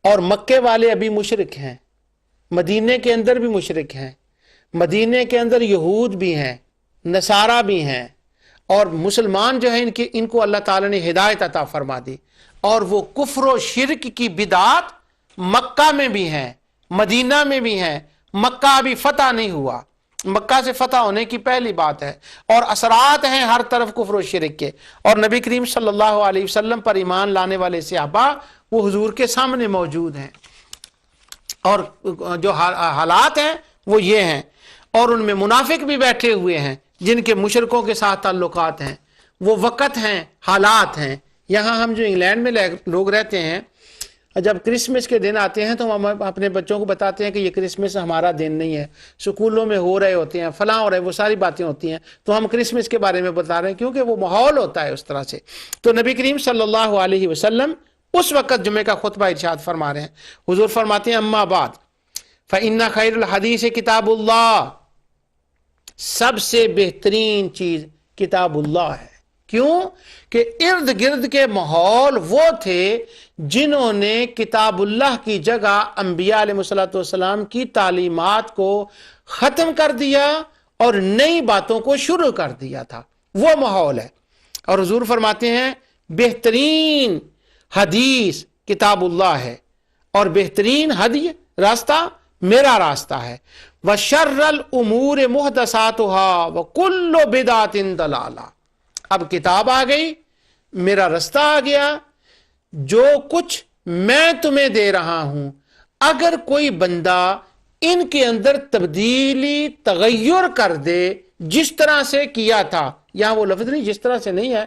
اور مکے والے ابھی مشرک ہیں، مدینے کے اندر بھی مشرک ہیں، مدینے کے اندر یہود بھی ہیں، نصارہ بھی ہیں، اور مسلمان جو ہیں ان کو اللہ تعالیٰ نے ہدایت عطا فرما دی، اور وہ کفر و شرک کی بدعات مکہ میں بھی ہیں، مدینہ میں بھی ہیں، مکہ ابھی فتح نہیں ہوا، مکہ سے فتح ہونے کی پہلی بات ہے، اور اثرات ہیں ہر طرف کفر و شرک کے، اور نبی کریم صلی اللہ علیہ وسلم پر ایمان لانے والے صحابہ وہ حضور کے سامنے موجود ہیں، اور جو حالات ہیں وہ یہ ہیں، اور ان میں منافق بھی بیٹھے ہوئے ہیں جن کے مشرکوں کے ساتھ تعلقات ہیں، وہ وقت ہیں، حالات ہیں۔ یہاں ہم جو انگلینڈ میں لوگ رہتے ہیں، جب کرسمس کے دن آتے ہیں تو ہم اپنے بچوں کو بتاتے ہیں کہ یہ کرسمس ہمارا دن نہیں ہے، سکولوں میں ہو رہے ہوتے ہیں، فلاں ہو رہے، وہ ساری باتیں ہوتی ہیں، تو ہم کرسمس کے بارے میں بتا رہے ہیں کیونکہ وہ ماحول ہوتا ہے اس طرح سے۔ تو نبی کریم صلی اللہ علیہ وسلم اس وقت جمعے کا خطبہ ارشاد فرما رہے ہیں، حضور فرماتے ہیں، اما بعد فإن خیر الحدیث کتاب اللہ، سب سے بہترین چیز کتاب اللہ ہے۔ کیوں؟ کہ ارد گرد کے ماحول وہ تھے جنہوں نے کتاب اللہ کی جگہ انبیاء علیہ السلام کی تعلیمات کو ختم کر دیا اور نئی باتوں کو شروع کر دیا تھا، وہ ماحول ہے۔ اور حضور فرماتے ہیں بہترین حدیث کتاب اللہ ہے، اور بہترین ہدی راستہ میرا راستہ ہے، وَشَرَّ الْأُمُورِ مُحْدَثَاتُهَا وَكُلُّ بِدْعَةٍ ضَلَالَةٍ۔ اب کتاب آ گئی، میرا رستہ آ گیا، جو کچھ میں تمہیں دے رہا ہوں، اگر کوئی بندہ ان کے اندر تبدیلی تغیر کر دے جس طرح سے کیا تھا، یہاں وہ لفظ نہیں، جس طرح سے نہیں ہے،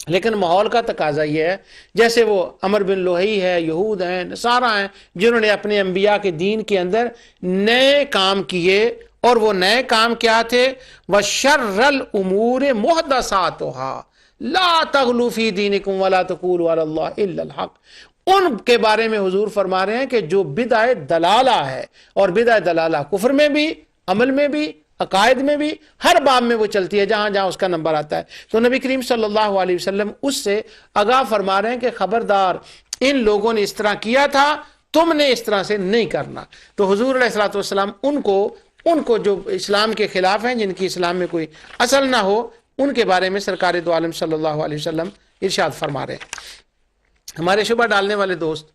لیکن ماحول کا تقاضا یہ ہے، جیسے وہ عمر بن لوہی ہے، یہود ہیں، نصارہ ہیں، جنہوں نے اپنے انبیاء کے دین کے اندر نئے کام کیے، اور وہ نئے کام کیا تھے؟ وَشَرَّ الْأُمُورِ مُحْدَثَاتُهَا لَا تَغْلُوا فِي دِينِكُمْ وَلَا تَقُولُوا عَلَى اللَّهِ إِلَّا الْحَقَّ۔ ان کے بارے میں حضور فرما رہے ہیں کہ جو بدع دلالہ ہے، اور بدع دلالہ کفر میں بھی، عمل میں بھی، عقائد میں بھی، ہر باب میں وہ چلتی ہے جہاں جہاں اس کا نمبر آتا ہے۔ تو نبی کریم صلی اللہ علیہ وسلم اس سے آگاہ فرما رہے ہیں کہ خبردار، ان لوگوں نے اس طرح کیا تھا، تم نے اس طرح سے نہیں کرنا۔ تو حضور علیہ الصلوۃ والسلام ان کو جو اسلام کے خلاف ہیں، جن کی اسلام میں کوئی اصل نہ ہو، ان کے بارے میں سرکار دو عالم صلی اللہ علیہ وسلم ارشاد فرما رہے ہیں۔ ہمارے شبہ ڈالنے والے دوست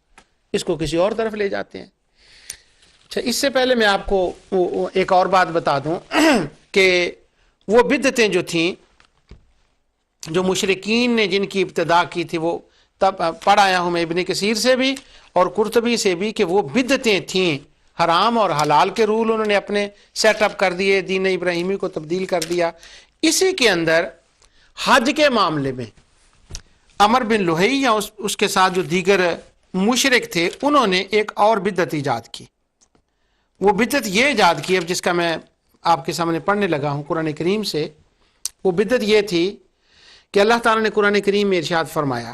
اس کو کسی اور طرف لے جاتے ہیں۔ اچھا، اس سے پہلے میں آپ کو ایک اور بات بتا دوں کہ وہ بدعتیں جو تھیں، جو مشرکین نے جن کی ابتدا کی تھی، وہ تب پڑھ آیا ہوں میں ابن کثیر سے بھی اور قرطبی سے بھی، کہ وہ بدعتیں تھیں، حرام اور حلال کے رول انہوں نے اپنے سیٹ اپ کر دیے، دین ابراہیمی کو تبدیل کر دیا۔ اسی کے اندر حج کے معاملے میں عمر بن لوہی یا اس کے ساتھ جو دیگر مشرک تھے، انہوں نے ایک اور بدعت ایجاد کی۔ وہ بدعت یہ ایجاد کی، اب جس کا میں آپ کے سامنے پڑھنے لگا ہوں قرآن کریم سے، وہ بدعت یہ تھی کہ اللہ تعالیٰ نے قرآن کریم میں ارشاد فرمایا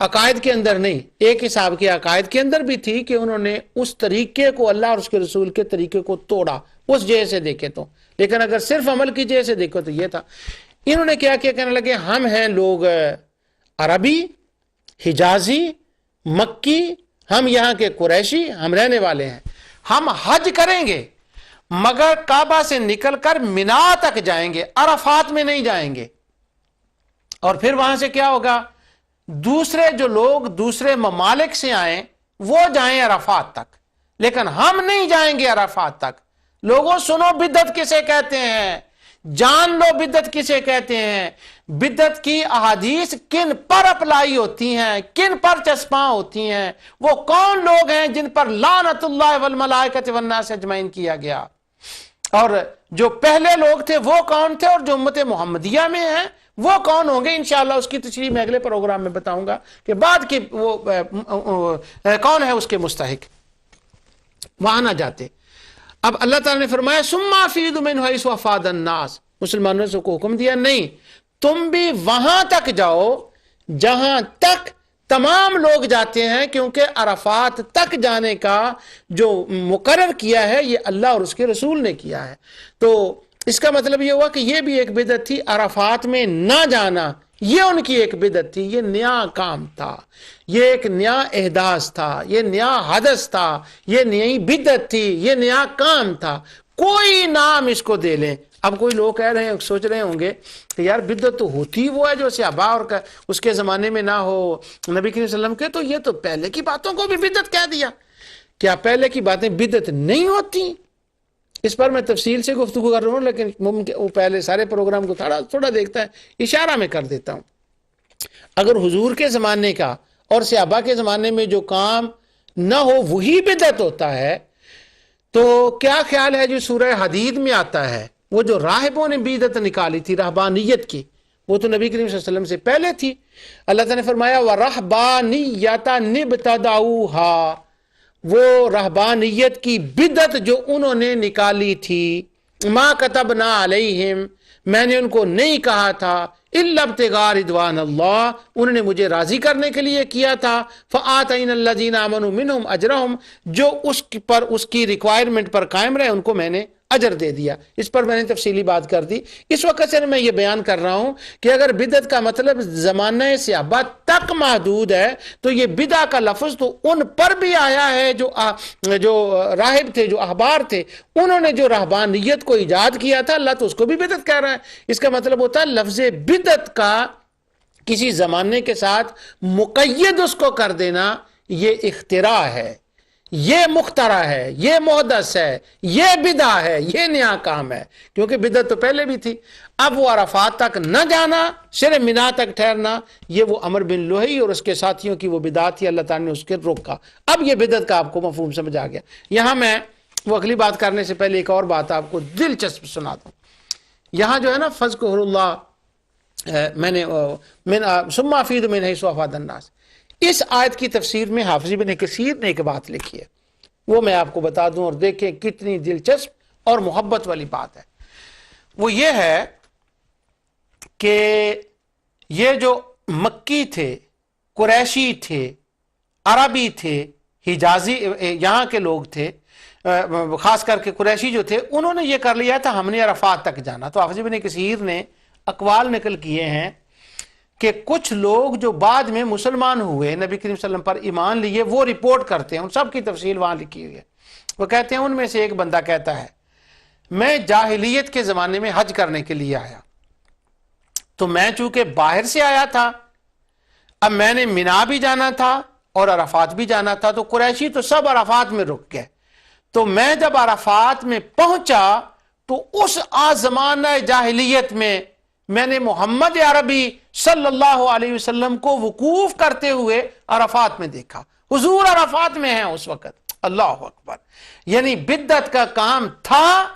عقائد کے اندر نہیں، ایک حساب کے عقائد کے اندر بھی تھی کہ انہوں نے اس طریقے کو، اللہ اور اس کے رسول کے طریقے کو توڑا اس جہے سے دیکھے تو، لیکن اگر صرف عمل کی جہے سے دیکھو تو یہ تھا۔ انہوں نے کیا کہنے لگے ہم ہیں لوگ عربی، حجازی، مکی، ہم یہاں کے قریشی، ہم رہنے والے ہیں، ہم حج کریں گے مگر کعبہ سے نکل کر مینا تک جائیں گے، عرفات میں نہیں جائیں گے، اور پھر وہاں سے کیا ہوگا، دوسرے جو لوگ دوسرے ممالک سے آئیں وہ جائیں عرفات تک، لیکن ہم نہیں جائیں گے عرفات تک۔ لوگوں سنو بدعت کسے کہتے ہیں، جان لو بدعت کسے کہتے ہیں، بدعت کی احادیث کن پر اپلائی ہوتی ہیں، کن پر چسپاں ہوتی ہیں، وہ کون لوگ ہیں جن پر لعنت اللہ والملائکۃ والناس اجمعین کیا گیا، اور جو پہلے لوگ تھے وہ کون تھے، اور جو امت محمدیہ میں ہیں وہ کون ہوں گے۔ انشاءاللہ اس کی تشریح میں اگلے پروگرام میں بتاؤں گا کہ بعد کی وہ کون ہے اس کے مستحق، وہاں نہ جاتے۔ اب اللہ تعالیٰ نے فرمایا ثم افیضوا منہ حیث افاض الناس، مسلمانوں سے کو حکم دیا نہیں تم بھی وہاں تک جاؤ جہاں تک تمام لوگ جاتے ہیں، کیونکہ عرفات تک جانے کا جو مقرر کیا ہے یہ اللہ اور اس کے رسول نے کیا ہے۔ تو اس کا مطلب یہ ہوا کہ یہ بھی ایک بدعت تھی، عرفات میں نہ جانا یہ ان کی ایک بدعت تھی، یہ نیا کام تھا، یہ ایک نیا احداث تھا، یہ نیا حدث تھا، یہ نئی بدعت تھی، یہ نیا کام تھا، کوئی نام اس کو دے لیں۔ اب کوئی لوگ کہہ رہے ہیں، سوچ رہے ہوں گے کہ یار بدعت تو ہوتی وہ ہے جو صحابہ اور اس کے زمانے میں نہ ہو، نبی کریم صلی اللہ علیہ وسلم کے، تو یہ تو پہلے کی باتوں کو بھی بدعت کہہ دیا۔ کیا پہلے کی باتیں بدعت نہیں ہوتی؟ اس پر میں تفصیل سے گفتگو کر رہا ہوں، لیکن وہ پہلے سارے پروگرام کو تھوڑا دیکھتا ہے، اشارہ میں کر دیتا ہوں۔ اگر حضور کے زمانے کا اور صحابہ کے زمانے میں جو کام نہ ہو وہی بدعت ہوتا ہے، تو کیا خیال ہے جو سورہ حدید میں آتا ہے، وہ جو راہبوں نے بدعت نکالی تھی رہبانیت کی، وہ تو نبی کریم صلی اللہ علیہ وسلم سے پہلے تھی۔ اللہ تعالیٰ نے فرمایا وَرَهْبَانِيَّةً ابْتَدَعُوهَا، وہ رہبانیت کی بدعت جو انہوں نے نکالی تھی، ما کتبنا علیہم، میں نے ان کو نہیں کہا تھا، الا ابتغاء رضوان اللہ، انہوں نے مجھے راضی کرنے کے لیے کیا تھا، فآتینا الذین آمنوا منہم اجرہم، جو اس کی ریکوائرمنٹ پر قائم رہے ان کو میں نے اجر دے دیا۔ اس پر میں نے تفصیلی بات کر دی۔ اس وقت سے میں یہ بیان کر رہا ہوں کہ اگر بدعت کا مطلب زمانہ صحابہ تک محدود ہے تو یہ بدع کا لفظ تو ان پر بھی آیا ہے جو راہب تھے، جو احبار تھے، انہوں نے جو رہبانیت کو ایجاد کیا تھا، اللہ تو اس کو بھی بدعت کہہ رہا ہے۔ اس کا مطلب ہوتا ہے لفظ بدعت کا کسی زمانے کے ساتھ مقید اس کو کر دینا، یہ اختراع ہے، یہ مخترع ہے، یہ محدث ہے، یہ بدع ہے، یہ نیا کام ہے، کیونکہ بدعت تو پہلے بھی تھی۔ اب وہ عرفات تک نہ جانا، صرف مینا تک ٹھہرنا، یہ وہ عمر بن لوہی اور اس کے ساتھیوں کی وہ بدعت تھی، اللہ تعالیٰ نے اس کے روکا۔ اب یہ بدعت کا آپ کو مفہوم سمجھ آ گیا۔ یہاں میں وہ اگلی بات کرنے سے پہلے ایک اور بات آپ کو دلچسپ سنا دوں۔ یہاں جو ہے نا فَاذْكُرُوا اللَّهَ، میں نے ثُمَّ أَفِيضُوا مِنْ حَيْثُ أَفَاضَ النَّاسُ، اس آیت کی تفسیر میں حافظ ابن کثیر نے ایک بات لکھی ہے، وہ میں آپ کو بتا دوں اور دیکھیں کتنی دلچسپ اور محبت والی بات ہے۔ وہ یہ ہے کہ یہ جو مکی تھے، قریشی تھے، عربی تھے، حجازی یہاں کے لوگ تھے، خاص کر کے قریشی جو تھے، انہوں نے یہ کر لیا تھا ہم نے عرفات تک جانا۔ تو حافظ ابن کثیر نے اقوال نقل کیے ہیں کہ کچھ لوگ جو بعد میں مسلمان ہوئے، نبی کریم صلی اللہ علیہ وسلم پر ایمان لیے، وہ رپورٹ کرتے ہیں، ان سب کی تفصیل وہاں لکھی ہوئی ہے۔ وہ کہتے ہیں ان میں سے ایک بندہ کہتا ہے میں جاہلیت کے زمانے میں حج کرنے کے لیے آیا، تو میں چونکہ باہر سے آیا تھا، اب میں نے مینا بھی جانا تھا اور عرفات بھی جانا تھا، تو قریشی تو سب عرفات میں رک گئے، تو میں جب عرفات میں پہنچا تو اس زمانہ جاہلیت میں نے محمد عربی صلی اللہ علیہ وسلم کو وقوف کرتے ہوئے عرفات میں دیکھا، حضور عرفات میں ہیں اس وقت۔ اللہ اکبر! یعنی بدعت کا کام تھا،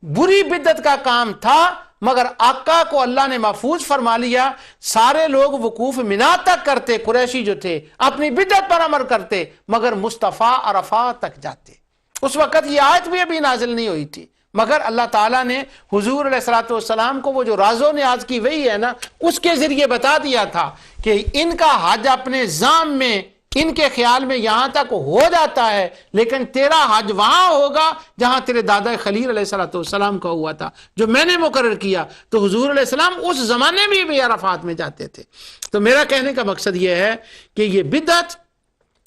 بری بدعت کا کام تھا، مگر آقا کو اللہ نے محفوظ فرما لیا۔ سارے لوگ وقوف مینا تک کرتے، قریشی جو تھے اپنی بدعت پر عمل کرتے، مگر مصطفیٰ عرفات تک جاتے۔ اس وقت یہ آیت بھی ابھی نازل نہیں ہوئی تھی، مگر اللہ تعالیٰ نے حضور علیہ الصلوۃ والسلام کو وہ جو راز و نیاز کی وحی ہے نا اس کے ذریعے بتا دیا تھا کہ ان کا حج اپنے ذام میں ان کے خیال میں یہاں تک ہو جاتا ہے، لیکن تیرا حج وہاں ہوگا جہاں تیرے دادا خلیل علیہ الصلوۃ والسلام کا ہوا تھا، جو میں نے مقرر کیا۔ تو حضور علیہ السلام اس زمانے میں بھی عرفات میں جاتے تھے۔ تو میرا کہنے کا مقصد یہ ہے کہ یہ بدعت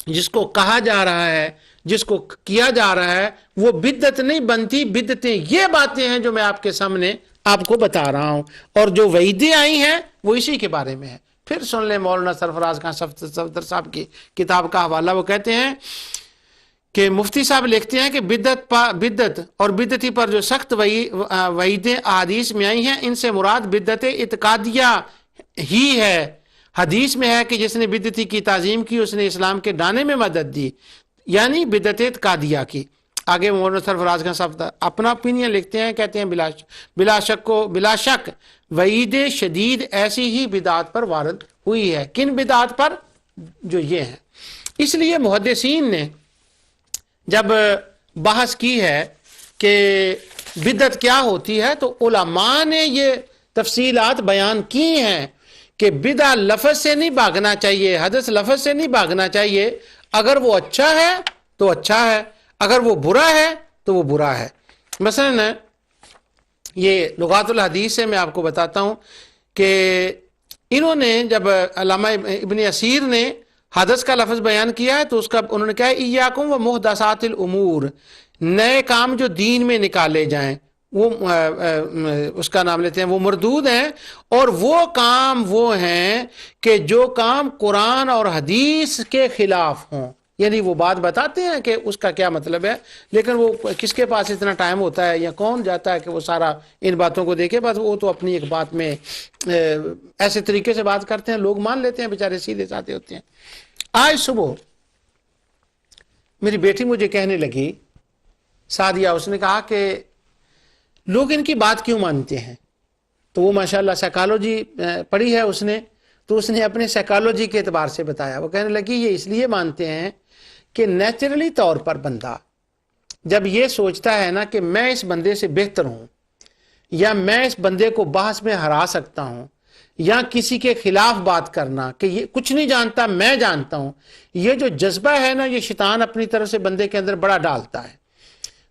جس کو کہا جا رہا ہے، جس کو کیا جا رہا ہے، وہ بدعت نہیں بنتی، بدعتیں یہ باتیں ہیں جو میں آپ کے سامنے آپ کو بتا رہا ہوں، اور جو وعیدیں آئی ہیں وہ اسی کے بارے میں ہے۔ پھر سن لیں مولانا سرفراز خان صفدر صاحب کی کتاب کا حوالہ، وہ کہتے ہیں کہ مفتی صاحب لکھتے ہیں کہ بدعت اور بدعتی پر جو سخت وعیدیں احادیث میں آئی ہیں، ان سے مراد بدعت اعتقادیہ ہی ہے۔ حدیث میں ہے کہ جس نے بدعتی کی تعظیم کی اس نے اسلام کے ڈانے میں مدد دی، یعنی بدعت اعتقادیہ کی۔ آگے مولانا سرفراز خان صاحب اپنا اوپینین لکھتے ہیں، کہتے ہیں بلا شک وعید شدید ایسی ہی بدعات پر وارد ہوئی ہے۔ کن بدعات پر؟ جو یہ ہیں۔ اس لیے محدثین نے جب بحث کی ہے کہ بدعت کیا ہوتی ہے تو علماء نے یہ تفصیلات بیان کی ہیں کہ بدعہ لفظ سے نہیں بھاگنا چاہیے، حدث لفظ سے نہیں بھاگنا چاہیے۔ اگر وہ اچھا ہے تو اچھا ہے، اگر وہ برا ہے تو وہ برا ہے۔ مثلا یہ لغات الحدیث سے میں آپ کو بتاتا ہوں کہ انہوں نے جب علامہ ابن اسیر نے حدث کا لفظ بیان کیا ہے تو اس کا انہوں نے کہا ایاکم و محدثات الامور، نئے کام جو دین میں نکالے جائیں وہ اس کا نام لیتے ہیں، وہ مردود ہیں، اور وہ کام وہ ہیں کہ جو کام قرآن اور حدیث کے خلاف ہوں۔ یعنی وہ بات بتاتے ہیں کہ اس کا کیا مطلب ہے، لیکن وہ کس کے پاس اتنا ٹائم ہوتا ہے یا کون جاتا ہے کہ وہ سارا ان باتوں کو دیکھے؟ بس وہ تو اپنی ایک بات میں ایسے طریقے سے بات کرتے ہیں، لوگ مان لیتے ہیں، بیچارے سیدھے سادھے ہوتے ہیں۔ آج صبح میری بیٹی مجھے کہنے لگی، سعدیہ، اس نے کہا کہ لوگ ان کی بات کیوں مانتے ہیں؟ تو وہ ماشاءاللہ سائیکالوجی پڑھی ہے اس نے، تو اس نے اپنے سائیکالوجی کے اعتبار سے بتایا۔ وہ کہنے لگی یہ اس لیے مانتے ہیں کہ نیچرلی طور پر بندہ جب یہ سوچتا ہے نا کہ میں اس بندے سے بہتر ہوں، یا میں اس بندے کو بحث میں ہرا سکتا ہوں، یا کسی کے خلاف بات کرنا کہ یہ کچھ نہیں جانتا میں جانتا ہوں، یہ جو جذبہ ہے نا یہ شیطان اپنی طرف سے بندے کے اندر بڑا ڈالتا ہے۔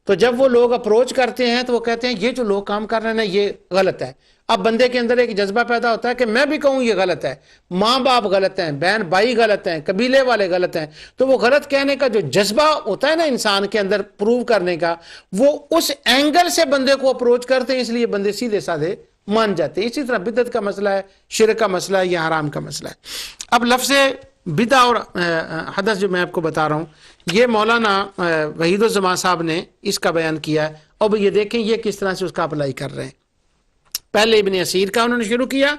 تو جب وہ لوگ اپروچ کرتے ہیں تو وہ کہتے ہیں یہ جو لوگ کام کر رہے ہیں نا یہ غلط ہے۔ اب بندے کے اندر ایک جذبہ پیدا ہوتا ہے کہ میں بھی کہوں یہ غلط ہے، ماں باپ غلط ہیں، بہن بھائی غلط ہیں، قبیلے والے غلط ہیں، تو وہ غلط کہنے کا جو جذبہ ہوتا ہے نا انسان کے اندر پروو کرنے کا، وہ اس اینگل سے بندے کو اپروچ کرتے ہیں، اس لیے بندے سیدھے سادھے مان جاتے ہیں۔ اسی طرح بدعت کا مسئلہ ہے، شرک کا مسئلہ ہے، یا حرام کا مسئلہ ہے۔ اب لفظ بدعہ اور حدث جو میں آپ کو بتا رہا ہوں یہ مولانا وحید الزمان صاحب نے اس کا بیان کیا ہے، اور یہ دیکھیں یہ کس طرح سے اس کا اپلائی کر رہے ہیں۔ پہلے ابن اسیر کا انہوں نے شروع کیا،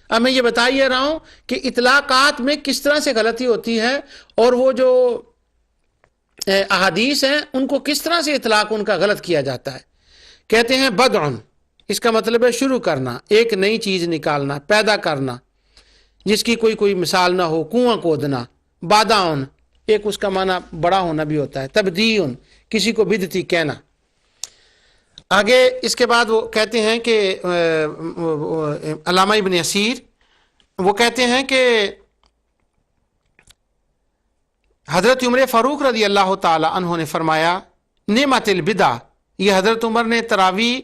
اب میں یہ بتا ہی رہا ہوں کہ اطلاقات میں کس طرح سے غلطی ہوتی ہے، اور وہ جو احادیث ہیں ان کو کس طرح سے اطلاق ان کا غلط کیا جاتا ہے۔ کہتے ہیں بدعن، اس کا مطلب ہے شروع کرنا، ایک نئی چیز نکالنا، پیدا کرنا جس کی کوئی مثال نہ ہو، کنواں کھودنا۔ بادعن، ایک اس کا معنی بڑا ہونا بھی ہوتا ہے۔ تبدیعن، کسی کو بدعتی کہنا۔ آگے اس کے بعد وہ کہتے ہیں کہ علامہ ابن اسیر وہ کہتے ہیں کہ حضرت عمر فاروق رضی اللہ تعالی عنہ نے فرمایا نعمت البدع، یہ حضرت عمر نے تراویح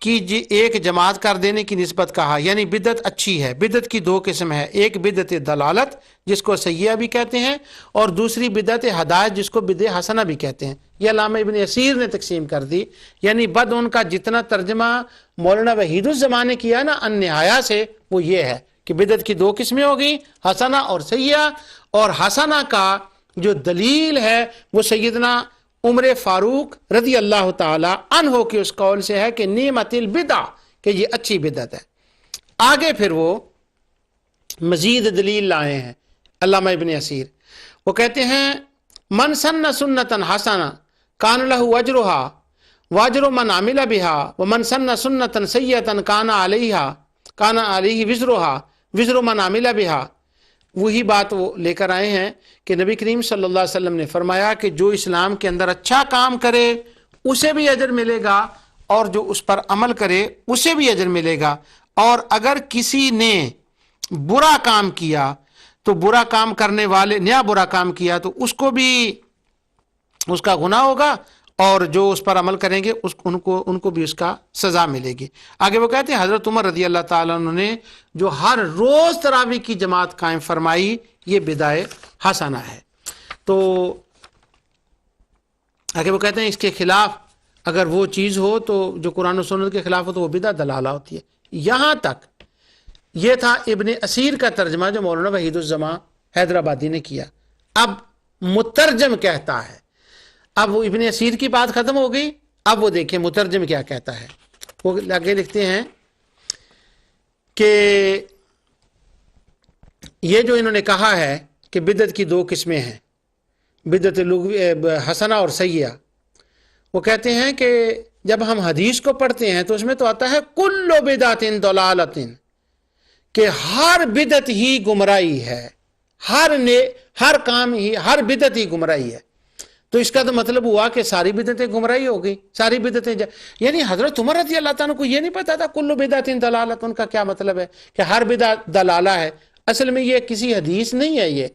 کی ایک جماعت کر دینے کی نسبت کہا، یعنی بدعت اچھی ہے۔ بدعت کی دو قسم ہے، ایک بدعت دلالت جس کو سیئہ بھی کہتے ہیں، اور دوسری بدعت ہدایت جس کو بدعت حسنہ بھی کہتے ہیں۔ یہ علامہ ابن اسیر نے تقسیم کر دی، یعنی بد ان کا جتنا ترجمہ مولانا وحید الزمان نے کیا نا النہایہ سے، وہ یہ ہے کہ بدعت کی دو قسمیں ہوگی، حسنہ اور سیئہ، اور حسنہ کا جو دلیل ہے وہ سیدنا عمر فاروق رضی اللہ تعالی عنہ کے اس قول سے ہے کہ نعمت البدع، کہ یہ اچھی بدعت ہے۔ آگے پھر وہ مزید دلیل لائے ہیں علامہ ابن اسیر، وہ کہتے ہیں من سن سنتا حسنہ کان لہ اجرھا واجر من عمل بها ومن سن سنتا سیئتا کان علیہ وزرھا وزر من عمل بها۔ وہی بات وہ لے کر آئے ہیں کہ نبی کریم صلی اللہ علیہ وسلم نے فرمایا کہ جو اسلام کے اندر اچھا کام کرے اسے بھی اجر ملے گا، اور جو اس پر عمل کرے اسے بھی اجر ملے گا، اور اگر کسی نے برا کام کیا تو برا کام کرنے والے نیا برا کام کیا تو اس کو بھی اس کا گناہ ہوگا، اور جو اس پر عمل کریں گے ان کو بھی اس کا سزا ملے گی۔ آگے وہ کہتے ہیں حضرت عمر رضی اللہ تعالیٰ عنہ نے جو ہر روز تراویح کی جماعت قائم فرمائی، یہ بدعہ حسنہ ہے۔ تو آگے وہ کہتے ہیں اس کے خلاف اگر وہ چیز ہو تو جو قرآن و سنت کے خلاف ہو تو وہ بدعت دلالہ ہوتی ہے۔ یہاں تک یہ تھا ابن اسیر کا ترجمہ جو مولانا وحید الزمان حیدرآبادی نے کیا۔ اب مترجم کہتا ہے، اب وہ ابن اسیر کی بات ختم ہو گئی، اب وہ دیکھیں مترجم کیا کہتا ہے۔ وہ آگے لکھتے ہیں کہ یہ جو انہوں نے کہا ہے کہ بدعت کی دو قسمیں ہیں، بدعت حسنہ اور سیئہ، وہ کہتے ہیں کہ جب ہم حدیث کو پڑھتے ہیں تو اس میں تو آتا ہے کل بدعت ضلالۃ، کہ ہر بدعت ہی گمراہی ہے، ہر کام ہی، ہر بدعت ہی گمراہی ہے۔ تو اس کا تو مطلب ہوا کہ ساری بدعتیں گمراہی ہو گئی، ساری بدعتیں یعنی حضرت عمر رضی اللہ تعالیٰ کو یہ نہیں پتا تھا کل بدعت ضلالۃ ان کا کیا مطلب ہے کہ ہر بدعت دلالہ ہے۔ اصل میں یہ کسی حدیث نہیں ہے،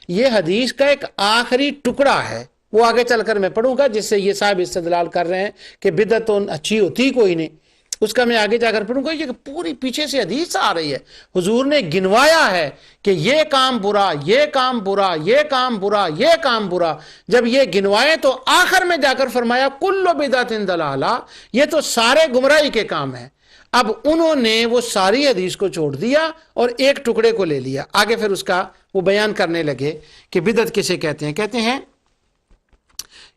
یہ حدیث کا ایک آخری ٹکڑا ہے، وہ آگے چل کر میں پڑھوں گا، جس سے یہ صاحب استدلال کر رہے ہیں کہ بدعت تو اچھی ہوتی کوئی نہیں، اس کا میں آگے جا کر پڑھوں گا۔ یہ پوری پیچھے سے حدیث آ رہی ہے، حضور نے گنوایا ہے کہ یہ کام برا، یہ کام برا، یہ کام برا، یہ کام برا۔ جب یہ گنوائے تو آخر میں جا کر فرمایا کل بدعت ضلالہ، یہ تو سارے گمراہی کے کام ہیں۔ اب انہوں نے وہ ساری حدیث کو چھوڑ دیا اور ایک ٹکڑے کو لے لیا۔ آگے پھر اس کا وہ بیان کرنے لگے کہ بدعت کسے کہتے ہیں۔ کہتے ہیں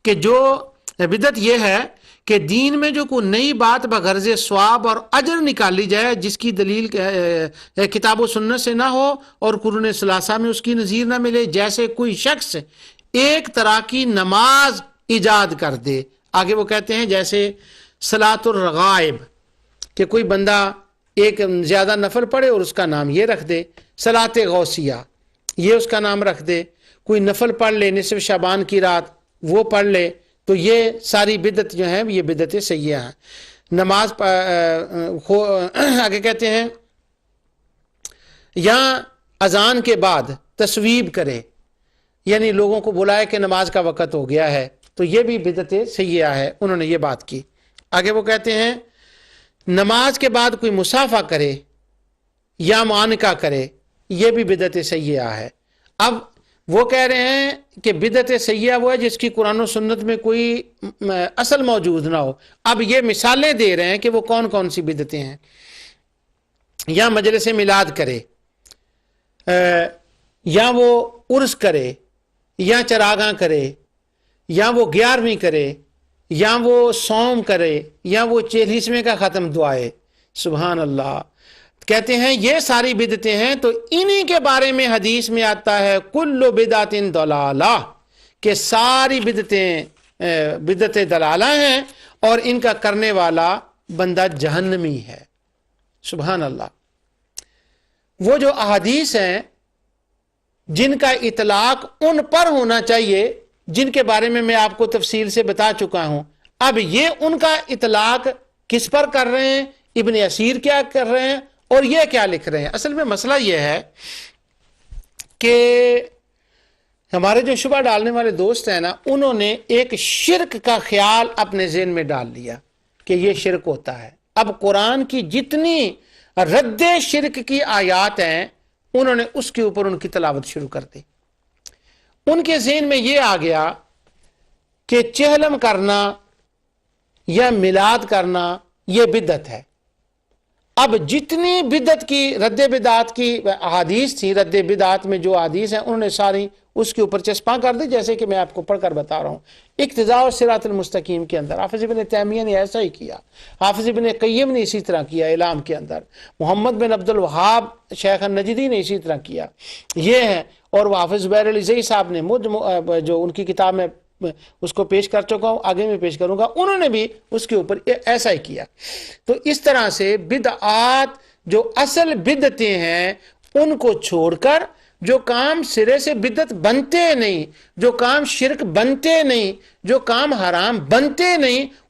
کہ جو بدعت یہ ہے کہ دین میں جو کوئی نئی بات بغرض ثواب اور اجر نکالی جائے جس کی دلیل کتاب و سنت سے نہ ہو اور قرون ثلاثہ میں اس کی نظیر نہ ملے، جیسے کوئی شخص ایک طرح کی نماز ایجاد کر دے۔ آگے وہ کہتے ہیں جیسے صلاۃ الرغائب، کہ کوئی بندہ ایک زیادہ نفل پڑھے اور اس کا نام یہ رکھ دے، صلاۃ غوثیہ یہ اس کا نام رکھ دے، کوئی نفل پڑھ لے نصف شعبان کی رات وہ پڑھ لے، تو یہ ساری بدعت جو ہیں یہ بدعت سیئہ ہیں۔ نماز آگے کہتے ہیں یہاں اذان کے بعد تصویب کرے، یعنی لوگوں کو بلائے کہ نماز کا وقت ہو گیا ہے، تو یہ بھی بدعت سیئہ ہے۔ انہوں نے یہ بات کی۔ آگے وہ کہتے ہیں نماز کے بعد کوئی مصافحہ کرے یا معانقہ کرے، یہ بھی بدعت سیئہ ہے۔ اب وہ کہہ رہے ہیں کہ بدعت سیئہ وہ ہے جس کی قرآن و سنت میں کوئی اصل موجود نہ ہو۔ اب یہ مثالیں دے رہے ہیں کہ وہ کون کون سی بدعتیں ہیں۔ یا مجلس میلاد کرے، یا وہ عرس کرے، یا چراغاں کرے، یا وہ 11ویں کرے، یا وہ صوم کرے، یا وہ 40ویں کا ختم دعائے۔ سبحان اللہ۔ کہتے ہیں یہ ساری بدعتیں ہیں، تو انہی کے بارے میں حدیث میں آتا ہے کل بدعت ضلالہ، کہ ساری بدعتیں دلالہ ہیں اور ان کا کرنے والا بندہ جہنمی ہے۔ سبحان اللہ۔ وہ جو احادیث ہیں جن کا اطلاق ان پر ہونا چاہیے جن کے بارے میں آپ کو تفصیل سے بتا چکا ہوں، اب یہ ان کا اطلاق کس پر کر رہے ہیں، ابن اسیر کیا کر رہے ہیں اور یہ کیا لکھ رہے ہیں۔ اصل میں مسئلہ یہ ہے کہ ہمارے جو شبہ ڈالنے والے دوست ہیں نا، انہوں نے ایک شرک کا خیال اپنے ذہن میں ڈال لیا کہ یہ شرک ہوتا ہے۔ اب قرآن کی جتنی رد شرک کی آیات ہیں انہوں نے اس کے اوپر ان کی تلاوت شروع کر دی۔ ان کے ذہن میں یہ آ گیا کہ چہلم کرنا یا میلاد کرنا یہ بدعت ہے۔ اب جتنی بدعت کی رد بدعت کی احادیث تھی، رد بدعت میں جو احادیث ہیں انہوں نے ساری اس کے اوپر چسپاں کر دی، جیسے کہ میں آپ کو پڑھ کر بتا رہا ہوں۔ اقتداء الصراط المستقیم کے اندر حافظ ابن تیمیہ نے ایسا ہی کیا، حافظ ابن قیم نے اسی طرح کیا، اعلام کے اندر محمد بن عبد الوہاب شیخ النجدی نے اسی طرح کیا، یہ ہے۔ اور وہ حافظ زبیر علی زئی صاحب نے جو ان کی کتاب میں اس کو پیش کر چکا ہوں، آگے میں پیش کروں گا، انہوں نے بھی اس کے اوپر ایسا ہی کیا۔ تو اس طرح سے بدعات جو اصل بدعتیں ہیں ان کو چھوڑ کر جو کام سرے سے بدعت بنتے نہیں، جو کام شرک بنتے نہیں، جو کام حرام بنتے نہیں،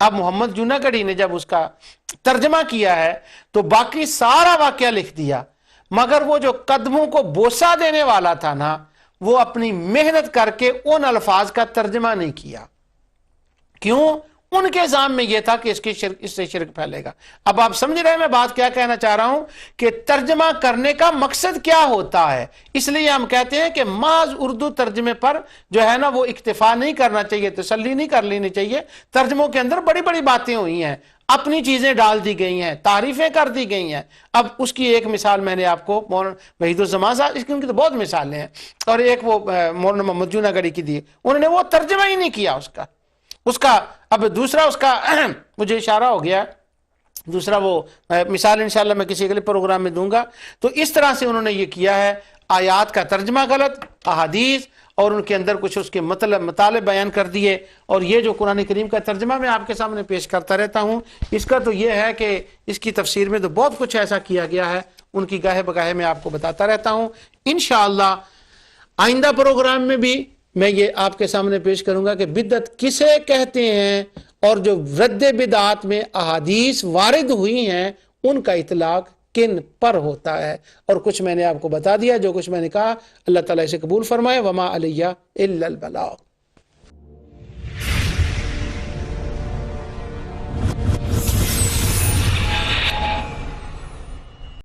اب محمد جوناگڑھی نے جب اس کا ترجمہ کیا ہے تو باقی سارا واقعہ لکھ دیا، مگر وہ جو قدموں کو بوسہ دینے والا تھا نا، وہ اپنی محنت کر کے ان الفاظ کا ترجمہ نہیں کیا۔ کیوں؟ ان کے ذہن میں یہ تھا کہ اس سے شرک پھیلے گا۔ اب آپ سمجھ رہے ہیں میں بات کیا کہنا چاہ رہا ہوں کہ ترجمہ کرنے کا مقصد کیا ہوتا ہے۔ اس لیے ہم کہتے ہیں کہ محض اردو ترجمے پر جو ہے نا وہ اکتفا نہیں کرنا چاہیے، تسلی نہیں کر لینی چاہیے۔ ترجموں کے اندر بڑی بڑی باتیں ہوئی ہیں، اپنی چیزیں ڈال دی گئی ہیں، تعریفیں کر دی گئی ہیں۔ اب اس کی ایک مثال میں نے آپ کو مولانا وحید الزمان صاحب، اس کی ان کی تو بہت مثالیں ہیں، اور ایک وہ مولانا محمد جوناگڑھی کی دی، انہوں نے وہ ترجمہ ہی نہیں کیا اس کا۔ اب دوسرا اس کا مجھے اشارہ ہو گیا، دوسرا وہ مثال انشاءاللہ میں کسی اگلے پروگرام میں دوں گا۔ تو اس طرح سے انہوں نے یہ کیا ہے، آیات کا ترجمہ غلط، احادیث اور ان کے اندر کچھ اس کے مطالب بیان کر دیے۔ اور یہ جو قرآن کریم کا ترجمہ میں آپ کے سامنے پیش کرتا رہتا ہوں، اس کا تو یہ ہے کہ اس کی تفسیر میں تو بہت کچھ ایسا کیا گیا ہے، ان کی گاہے بگاہے میں آپ کو بتاتا رہتا ہوں۔ انشاءاللہ آئندہ پروگرام میں بھی میں یہ آپ کے سامنے پیش کروں گا کہ بدعت کسے کہتے ہیں، اور جو رد بدعات میں احادیث وارد ہوئی ہیں ان کا اطلاق کن پر ہوتا ہے۔ اور کچھ میں نے آپ کو بتا دیا، جو کچھ میں نے کہا اللہ تعالیٰ اسے قبول فرمائے۔ وما علیہ الا البلاغ۔